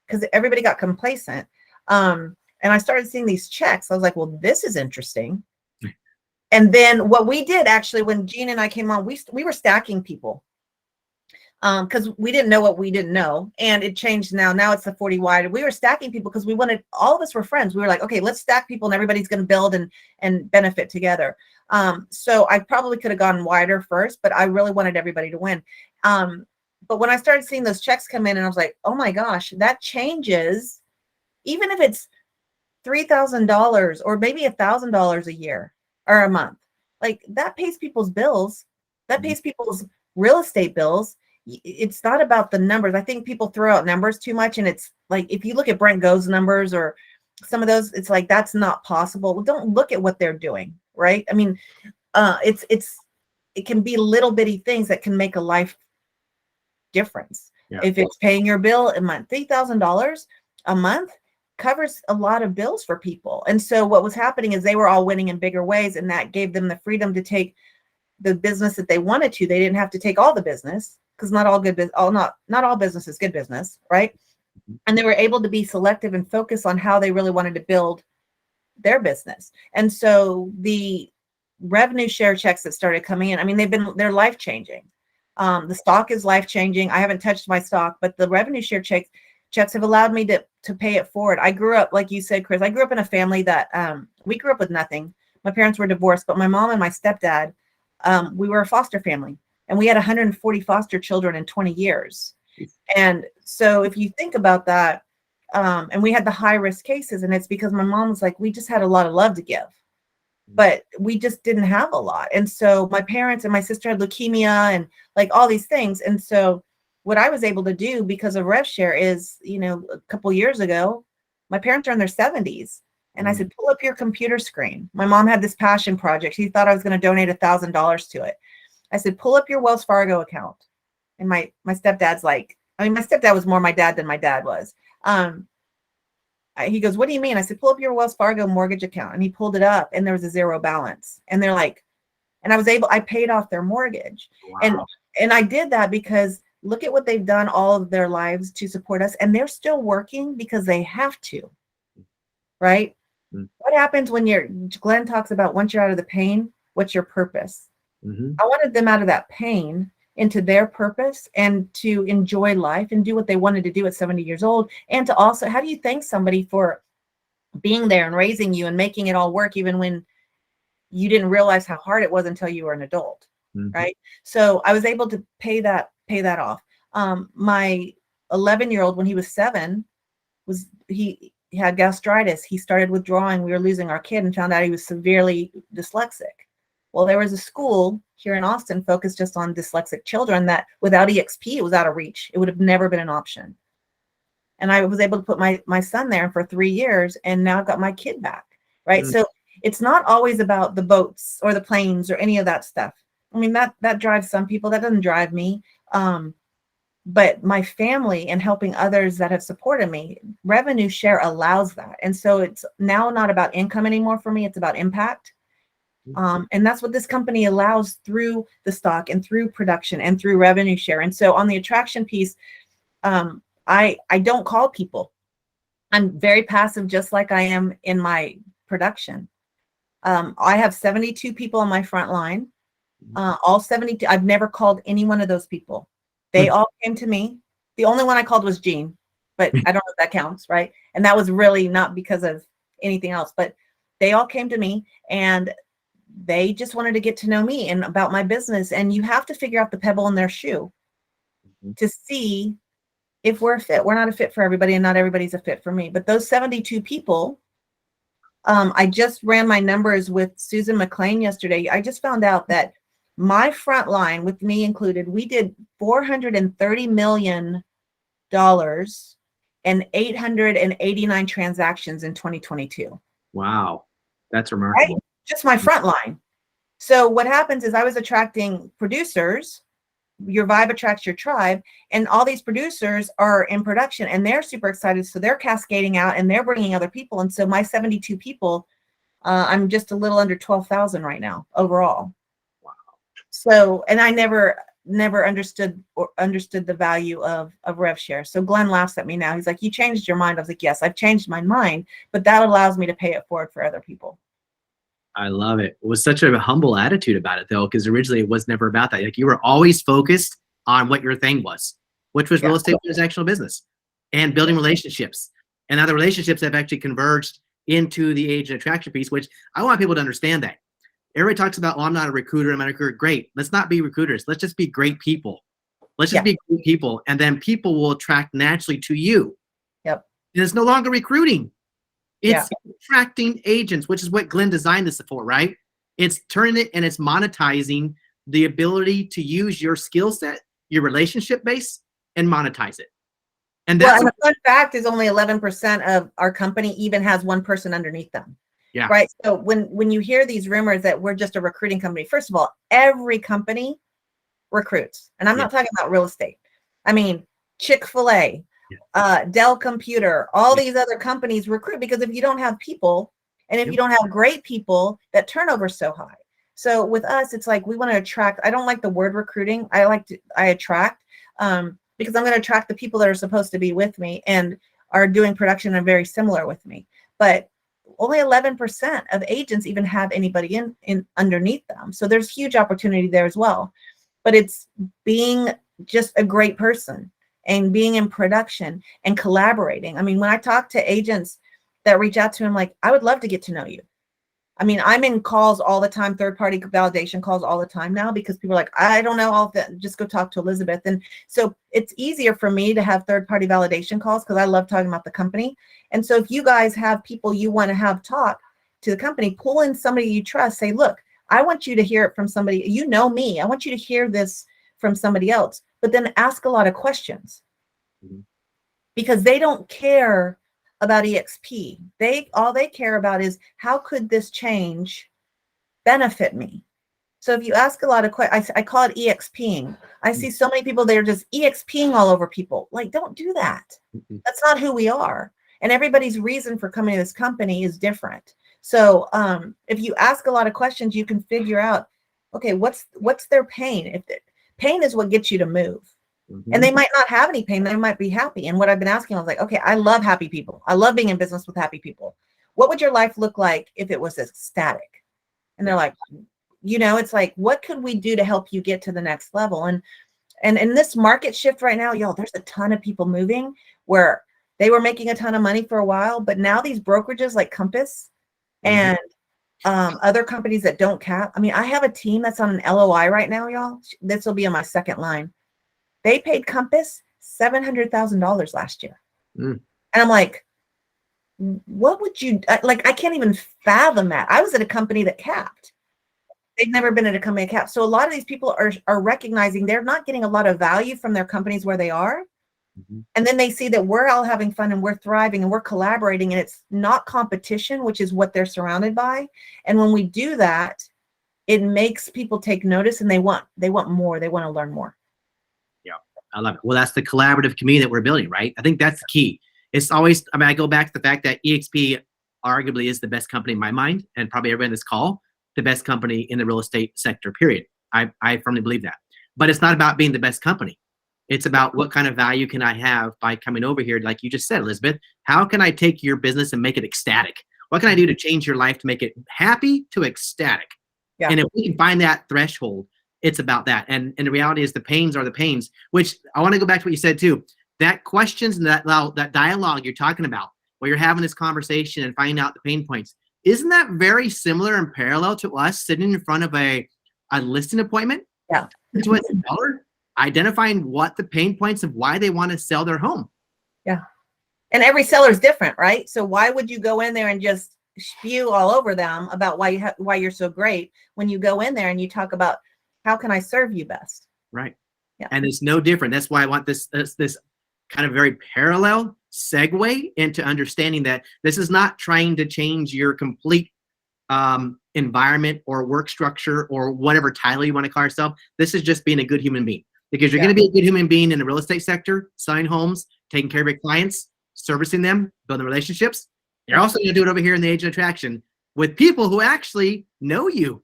because everybody got complacent. And I started seeing these checks. I was like, well, this is interesting. And then what we did actually, when Gene and I came on, we were stacking people because we didn't know what we didn't know. And it changed now. Now it's the 40 wide. We were stacking people because we wanted, all of us were friends. We were like, okay, let's stack people and everybody's going to build and benefit together. So I probably could have gone wider first, but I really wanted everybody to win. But when I started seeing those checks come in, and I was like, oh my gosh, that changes, even if it's $3,000 or maybe $1,000 a year or a month, like that pays people's bills. That pays people's real estate bills. It's not about the numbers. I think people throw out numbers too much. And it's like, if you look at Brent Go's numbers or some of those, it's like, that's not possible. Well, don't look at what they're doing. Right. I mean, it's it can be little bitty things that can make a life difference. Yeah. If it's paying your bill a month, $3,000 a month covers a lot of bills for people. And so what was happening is they were all winning in bigger ways, and that gave them the freedom to take the business that they wanted to. They didn't have to take all the business, because not all business is good business, right? And they were able to be selective and focus on how they really wanted to build their business. And so the revenue share checks that started coming in, I mean, they're life changing. The stock is life changing. I haven't touched my stock, but the revenue share checks have allowed me to pay it forward. I grew up, like you said, Chris, I grew up in a family that we grew up with nothing. My parents were divorced, but my mom and my stepdad, we were a foster family, and we had 140 foster children in 20 years. And so if you think about that, and we had the high risk cases, and it's because my mom was like, we just had a lot of love to give, but we just didn't have a lot. And so my parents and my sister had leukemia and like all these things. And so what I was able to do because of RevShare is, a couple years ago, my parents are in their 70s. And I said, pull up your computer screen. My mom had this passion project. She thought I was going to donate $1,000 to it. I said, pull up your Wells Fargo account. And my stepdad's like, my stepdad was more my dad than my dad was. He goes, what do you mean? I said, pull up your Wells Fargo mortgage account. And he pulled it up, and there was a zero balance. And they're like, and I paid off their mortgage. Wow. And I did that because look at what they've done all of their lives to support us. And they're still working because they have to, right? Mm-hmm. What happens when Glenn talks about once you're out of the pain, what's your purpose? Mm-hmm. I wanted them out of that pain into their purpose and to enjoy life and do what they wanted to do at 70 years old. And to also, how do you thank somebody for being there and raising you and making it all work, even when you didn't realize how hard it was until you were an adult, mm-hmm. right? So I was able to pay that off. My 11-year-old, when he was 7, he had gastritis. He started withdrawing. We were losing our kid and found out he was severely dyslexic. Well, there was a school here in Austin focused just on dyslexic children that without EXP, it was out of reach. It would have never been an option. And I was able to put my son there for 3 years, and now I've got my kid back, right? Mm. So it's not always about the boats or the planes or any of that stuff. I mean, that drives some people. That doesn't drive me. But my family and helping others that have supported me, revenue share allows that. And so it's now not about income anymore for me. It's about impact. And that's what this company allows through the stock and through production and through revenue share. And so on the attraction piece, I don't call people. I'm very passive, just like I am in my production. I have 72 people on my front line. All 72. I've never called any one of those people. They all came to me. The only one I called was Jean, but I don't know if that counts, right? And that was really not because of anything else, but they all came to me and they just wanted to get to know me and about my business. And you have to figure out the pebble in their shoe to see if we're a fit. We're not a fit for everybody, and not everybody's a fit for me. But those 72 people, I just ran my numbers with Susan McLean yesterday. I just found out that my front line, with me included, we did $430 million and 889 transactions in 2022. Wow. That's remarkable. Right? Just my front line. So what happens is I was attracting producers. Your vibe attracts your tribe, and all these producers are in production and they're super excited. So they're cascading out and they're bringing other people. And so my 72 people, I'm just a little under 12,000 right now overall. Wow. So, and I never understood the value of RevShare. So Glenn laughs at me now. He's like, you changed your mind. I was like, yes, I've changed my mind, but that allows me to pay it forward for other people. I love it. It was such a humble attitude about it, though, because originally it was never about that. Like, you were always focused on what your thing was, which was real estate transactional business and building relationships. And now the relationships have actually converged into the agent attraction piece, which I want people to understand that. Everybody talks about, oh, I'm not a recruiter, I'm not a recruiter. Great. Let's not be recruiters. Let's just be great people. Let's just be great people. And then people will attract naturally to you. Yep. And it's no longer recruiting. It's attracting agents, which is what Glenn designed this for, right? It's turning it and it's monetizing the ability to use your skill set, your relationship base, and monetize it. And that's and the fun fact is only 11% of our company even has one person underneath them. Yeah. Right. So when you hear these rumors that we're just a recruiting company, first of all, every company recruits. And I'm Yeah. not talking about real estate. I mean, Chick-fil-A, Yeah. Dell Computer, all Yeah. these other companies recruit because if you don't have people and if Yep. you don't have great people, that turnover is so high. So with us, it's like we want to attract. I don't like the word recruiting. I attract because I'm going to attract the people that are supposed to be with me and are doing production and very similar with me. But only 11% of agents even have anybody in underneath them. So there's huge opportunity there as well. But it's being just a great person and being in production and collaborating. I mean, when I talk to agents that reach out to him, like, I would love to get to know you. I mean, I'm in calls all the time, third-party validation calls all the time now because people are like, I don't know all that. Just go talk to Elizabeth. And so it's easier for me to have third-party validation calls because I love talking about the company. And so if you guys have people you want to have talk to the company, pull in somebody you trust, say, look, I want you to hear it from somebody, you know me. I want you to hear this from somebody else, but then ask a lot of questions because they don't care about EXP. All they care about is how could this change benefit me? So if you ask a lot of questions, I call it EXPing. I see so many people, they're just EXPing all over people. Like, don't do that. That's not who we are. And everybody's reason for coming to this company is different. So if you ask a lot of questions, you can figure out, okay, what's their pain? Pain is what gets you to move. And they might not have any pain. They might be happy. And what I've been asking, I was like, okay, I love happy people. I love being in business with happy people. What would your life look like if it was ecstatic? And they're like, it's like, what could we do to help you get to the next level? And in this market shift right now, y'all, there's a ton of people moving where they were making a ton of money for a while, but now these brokerages like Compass and other companies that don't cap. I mean, I have a team that's on an LOI right now, y'all. This will be on my second line. They paid Compass $700,000 last year. And I'm like, what would you, like, I can't even fathom that. I was at a company that capped. They've never been at a company that capped. So a lot of these people are recognizing they're not getting a lot of value from their companies where they are. And then they see that we're all having fun and we're thriving and we're collaborating and it's not competition, which is what they're surrounded by. And when we do that, it makes people take notice and they want more. They want to learn more. I love it. Well, that's the collaborative community that we're building, right? I think that's the key. It's always, I mean, I go back to the fact that EXP arguably is the best company in my mind, and probably everybody on this call, the best company in the real estate sector, period. I firmly believe that. But it's not about being the best company. It's about what kind of value can I have by coming over here, like you just said, Elizabeth. How can I take your business and make it ecstatic? What can I do to change your life to make it happy to ecstatic? Yeah. And if we can find that threshold, it's about that. And the reality is the pains are the pains, which I want to go back to what you said too. That questions and that dialogue you're talking about, where you're having this conversation and finding out the pain points, isn't that very similar and parallel to us sitting in front of a listing appointment? Yeah. To a seller, identifying what the pain points of why they want to sell their home. Yeah. And every seller is different, right? So why would you go in there and just spew all over them about why you're so great when you go in there and you talk about how can I serve you best? Right. Yeah. And it's no different. That's why I want this kind of very parallel segue into understanding that this is not trying to change your complete environment or work structure or whatever title you want to call yourself. This is just being a good human being, because you're going to be a good human being in the real estate sector, selling homes, taking care of your clients, servicing them, building relationships. You're also going to do it over here in the agent attraction with people who actually know you.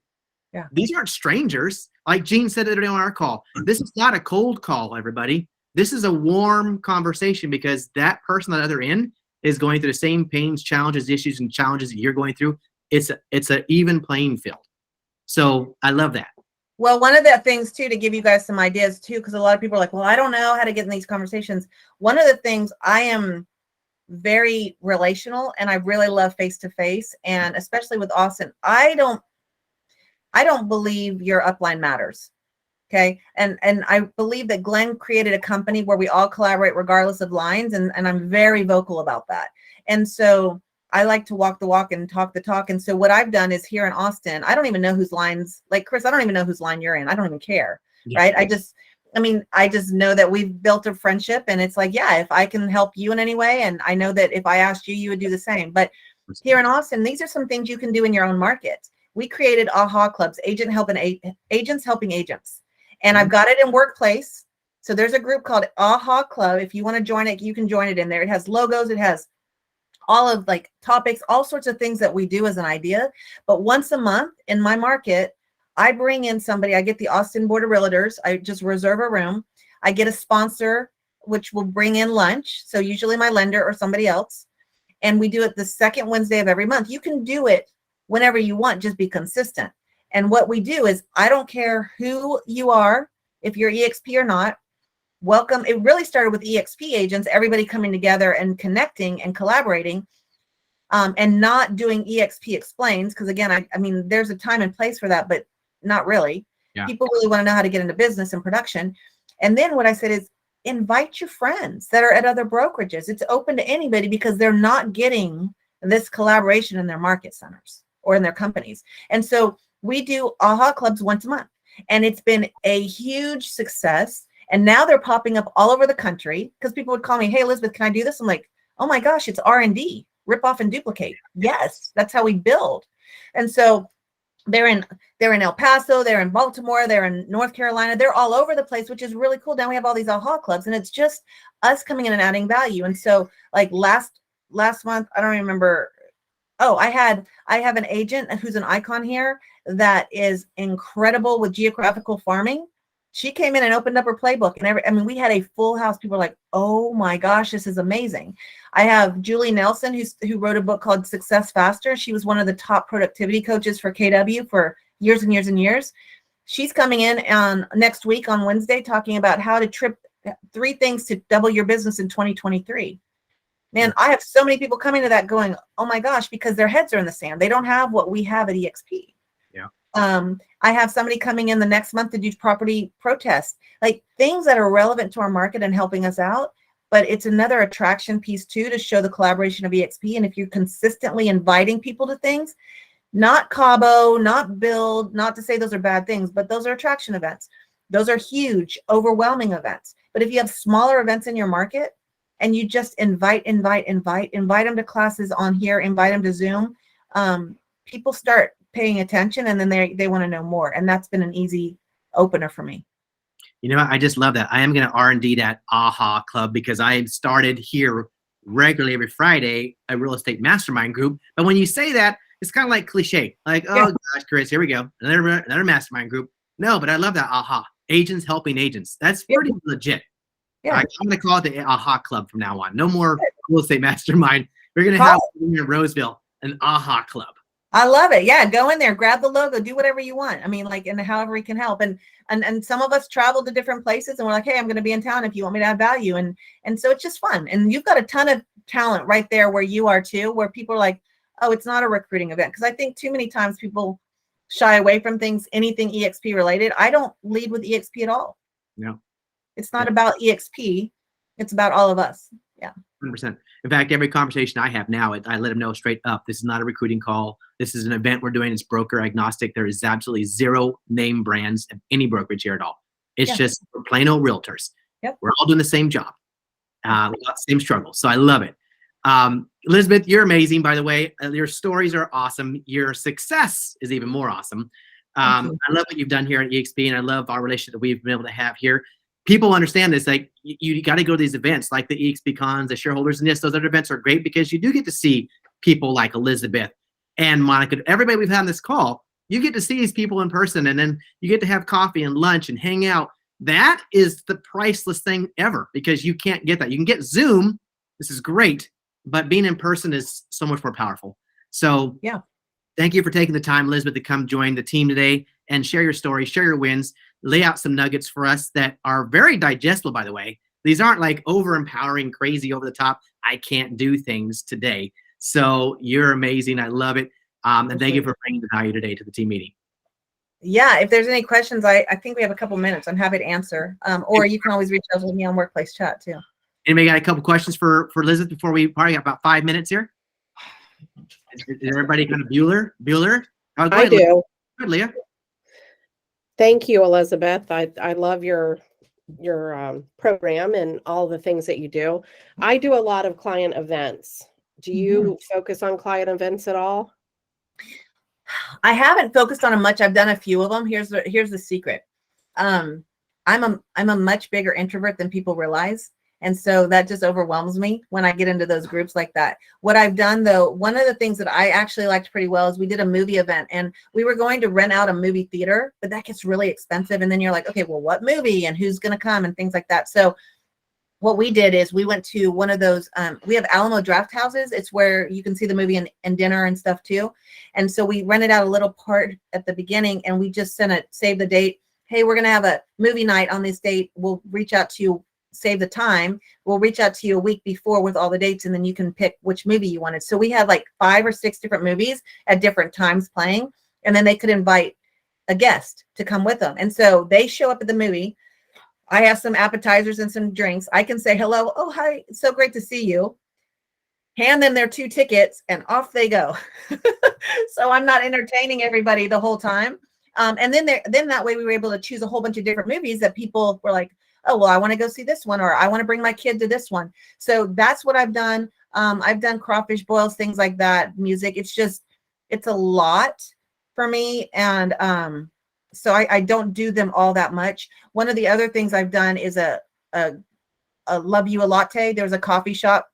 Yeah. These aren't strangers. Like Gene said the other day on our call, this is not a cold call, everybody. This is a warm conversation because that person on the other end is going through the same pains, challenges, issues, and challenges that you're going through. It's an even playing field. So I love that. Well, one of the things too, to give you guys some ideas too, because a lot of people are like, well, I don't know how to get in these conversations. One of the things, I am very relational and I really love face-to-face, and especially with Austin, I don't believe your upline matters. Okay. And I believe that Glenn created a company where we all collaborate regardless of lines. And I'm very vocal about that. And so I like to walk the walk and talk the talk. And so what I've done is here in Austin, I don't even know whose lines, like Chris, I don't even know whose line you're in. I don't even care. Yeah. Right. I just know that we've built a friendship, and it's like, yeah, if I can help you in any way. And I know that if I asked you, you would do the same. But here in Austin, these are some things you can do in your own market. We created AHA clubs, agents helping agents. And I've got it in workplace. So there's a group called AHA Club. If you want to join it, you can join it in there. It has logos. It has all of like topics, all sorts of things that we do as an idea. But once a month in my market, I bring in somebody. I get the Austin Board of Realtors. I just reserve a room. I get a sponsor, which will bring in lunch. So usually my lender or somebody else. And we do it the second Wednesday of every month. You can do it whenever you want, just be consistent. And what we do is, I don't care who you are, if you're EXP or not, welcome. It really started with EXP agents, everybody coming together and connecting and collaborating, and not doing EXP explains. Because again, I mean, there's a time and place for that, but not really. Yeah. People really want to know how to get into business and production. And then what I said is, invite your friends that are at other brokerages. It's open to anybody because they're not getting this collaboration in their market centers or in their companies. And so we do AHA clubs once a month, and it's been a huge success. And now they're popping up all over the country because people would call me, "Hey, Elizabeth, can I do this?" I'm like, "Oh my gosh, it's R&D, rip off and duplicate." Yes, that's how we build. And so they're in El Paso, they're in Baltimore, they're in North Carolina, they're all over the place, which is really cool. Now we have all these AHA clubs, and it's just us coming in and adding value. And so like last month, I don't remember. Oh, I have an agent who's an icon here that is incredible with geographical farming. She came in and opened up her playbook, and we had a full house. People were like, "Oh my gosh, this is amazing." I have Julie Nelson, who wrote a book called Success Faster. She was one of the top productivity coaches for KW for years and years and years. She's coming in on next week on Wednesday, talking about how to 3 things to double your business in 2023. Man, I have so many people coming to that going, "Oh my gosh," because their heads are in the sand. They don't have what we have at EXP. Yeah. I have somebody coming in the next month to do property protests, like things that are relevant to our market and helping us out. But it's another attraction piece too, to show the collaboration of EXP. And if you're consistently inviting people to things, not Cabo, not Build, not to say those are bad things, but those are attraction events. Those are huge, overwhelming events. But if you have smaller events in your market and you just invite them to classes on here, invite them to Zoom, people start paying attention, and then they want to know more. And that's been an easy opener for me. You know, I just love that. I am going to R&D that AHA club because I started here regularly every Friday, a real estate mastermind group. But when you say that, it's kind of like cliche. Like, oh gosh, Chris, here we go. Another mastermind group. No, but I love that AHA. Agents helping agents. That's pretty legit. Yeah. Right, I'm going to call it the AHA club from now on. No more real estate mastermind. We're going to have in Roseville an AHA club. I love it. Yeah, go in there, grab the logo, do whatever you want. I mean, like, and however we can help. And some of us travel to different places, and we're like, "Hey, I'm going to be in town if you want me to add value." And so it's just fun. And you've got a ton of talent right there where you are too, where people are like, "Oh, it's not a recruiting event." Because I think too many times people shy away from things, anything EXP related. I don't lead with EXP at all. No. It's not about EXP. It's about all of us. Yeah. 100%. In fact, every conversation I have now, I let them know straight up, this is not a recruiting call. This is an event we're doing. It's broker agnostic. There is absolutely zero name brands of any brokerage here at all. It's just plain old realtors. Yep. We're all doing the same job. We got the same struggles. So I love it. Elizabeth, you're amazing, by the way. Your stories are awesome. Your success is even more awesome. I love what you've done here at EXP, and I love our relationship that we've been able to have here. People understand this. Like, you got to go to these events like the EXP cons, the shareholders, and yes, those other events are great because you do get to see people like Elizabeth and Monica, everybody we've had on this call. You get to see these people in person, and then you get to have coffee and lunch and hang out. That is the priceless thing ever, because you can't get that. You can get Zoom. This is great, but being in person is so much more powerful. So yeah, thank you for taking the time, Elizabeth, to come join the team today and share your story, share your wins, lay out some nuggets for us that are very digestible, by the way. These aren't like over-empowering, crazy, over-the-top, I can't do things today. So you're amazing. I love it. And thank you for bringing the value today to the team meeting. Yeah, if there's any questions, I think we have a couple minutes. I'm happy to answer. Or you can always reach out to me on Workplace Chat too. Anybody got a couple questions for Elizabeth before we probably got about 5 minutes here? Is everybody kind of Bueller? Oh, I do. Good, Leah. Thank you, Elizabeth. I love your program and all the things that you do. I do a lot of client events Do you focus on client events at all? I haven't focused on them much. I've done a few of them. Here's the secret. I'm a much bigger introvert than people realize. And so that just overwhelms me when I get into those groups like that. What I've done though, one of the things that I actually liked pretty well is we did a movie event and we were going to rent out a movie theater, but that gets really expensive. And then you're like, okay, well, what movie and who's going to come and things like that. So what we did is we went to one of those, we have Alamo draft houses. It's where you can see the movie and dinner and stuff too. And so we rented out a little part at the beginning and we just sent save the date. Hey, we're going to have a movie night on this date. We'll reach out to you, save the time. We'll reach out to you a week before with all the dates and then you can pick which movie you wanted. So we had like 5 or 6 different movies at different times playing. And then they could invite a guest to come with them. And so they show up at the movie. I have some appetizers and some drinks. I can say hello. Oh, hi. It's so great to see you. Hand them their 2 tickets and off they go. So I'm not entertaining everybody the whole time. And then that way we were able to choose a whole bunch of different movies that people were like, oh, well, I want to go see this one, or I want to bring my kid to this one. So that's what I've done. I've done crawfish boils, things like that, music. It's a lot for me. And so I don't do them all that much. One of the other things I've done is a love you a latte. There's a coffee shop.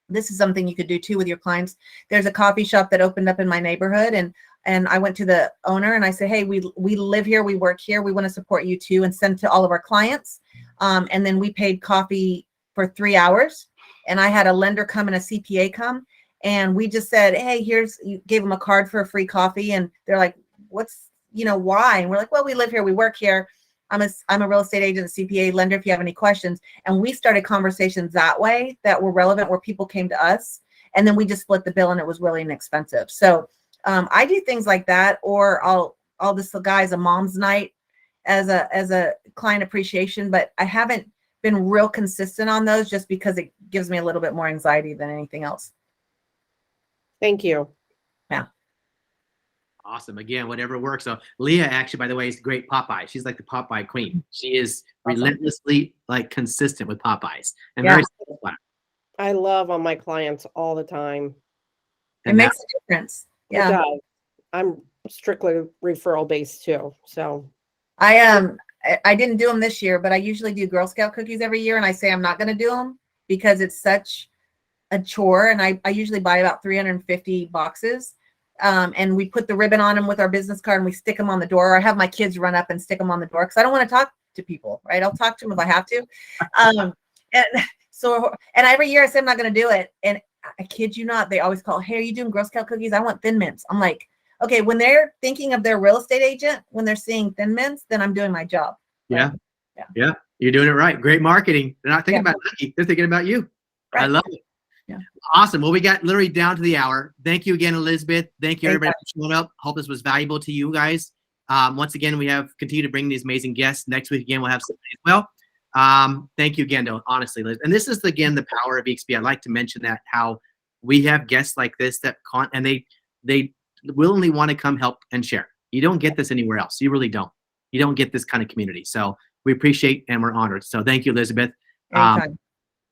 This is something you could do too with your clients. There's a coffee shop that opened up in my neighborhood, and I went to the owner and I said, hey, we live here, we work here, we want to support you too, and send to all of our clients. And then we paid coffee for 3 hours, and I had a lender come and a CPA come, and we just said, hey, you gave them a card for a free coffee, and they're like, why? And we're like, well, we live here, we work here. I'm a real estate agent, CPA, lender, if you have any questions. And we started conversations that way that were relevant, where people came to us, and then we just split the bill, and it was really inexpensive. So I do things like that, or I'll just guys a mom's night as a client appreciation, but I haven't been real consistent on those just because it gives me a little bit more anxiety than anything else. Thank you. Yeah. Awesome. Again, whatever works. So Leah actually, by the way, is great Popeye. She's like the Popeye queen. She is relentlessly like consistent with Popeyes and very satisfied. I love on my clients all the time. It makes a difference. It Yeah. does. I'm strictly referral based too. So I didn't do them this year, but I usually do Girl Scout cookies every year, and I say I'm not going to do them because it's such a chore, and I usually buy about 350 boxes. And we put the ribbon on them with our business card, and we stick them on the door. Or I have my kids run up and stick them on the door because I don't want to talk to people, right? I'll talk to them if I have to. And every year I say I'm not going to do it, and I kid you not, they always call, hey, are you doing Girl Scout cookies? I want Thin Mints. I'm like, okay, when they're thinking of their real estate agent, when they're seeing Thin Mints, then I'm doing my job. Yeah. You're doing it right. Great marketing. They're not thinking about Lucky. They're thinking about you. Right. I love it. Yeah. Awesome. Well, we got literally down to the hour. Thank you again, Elizabeth. Thank you, everybody, for showing up. Hope this was valuable to you guys. Once again, we have continued to bring these amazing guests. Next week, again, we'll have somebody as well. Thank you again, honestly, Liz. And this is, again, the power of EXP. I'd like to mention that how we have guests like this and they willingly want to come help and share. You don't get this anywhere else. You really don't. You don't get this kind of community. So we appreciate and we're honored. So thank you, Elizabeth.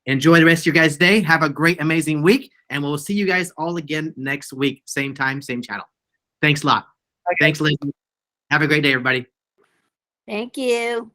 Enjoy the rest of your guys' day. Have a great, amazing week. And we'll see you guys all again next week. Same time, same channel. Thanks a lot. Okay. Thanks, Liz. Have a great day, everybody. Thank you.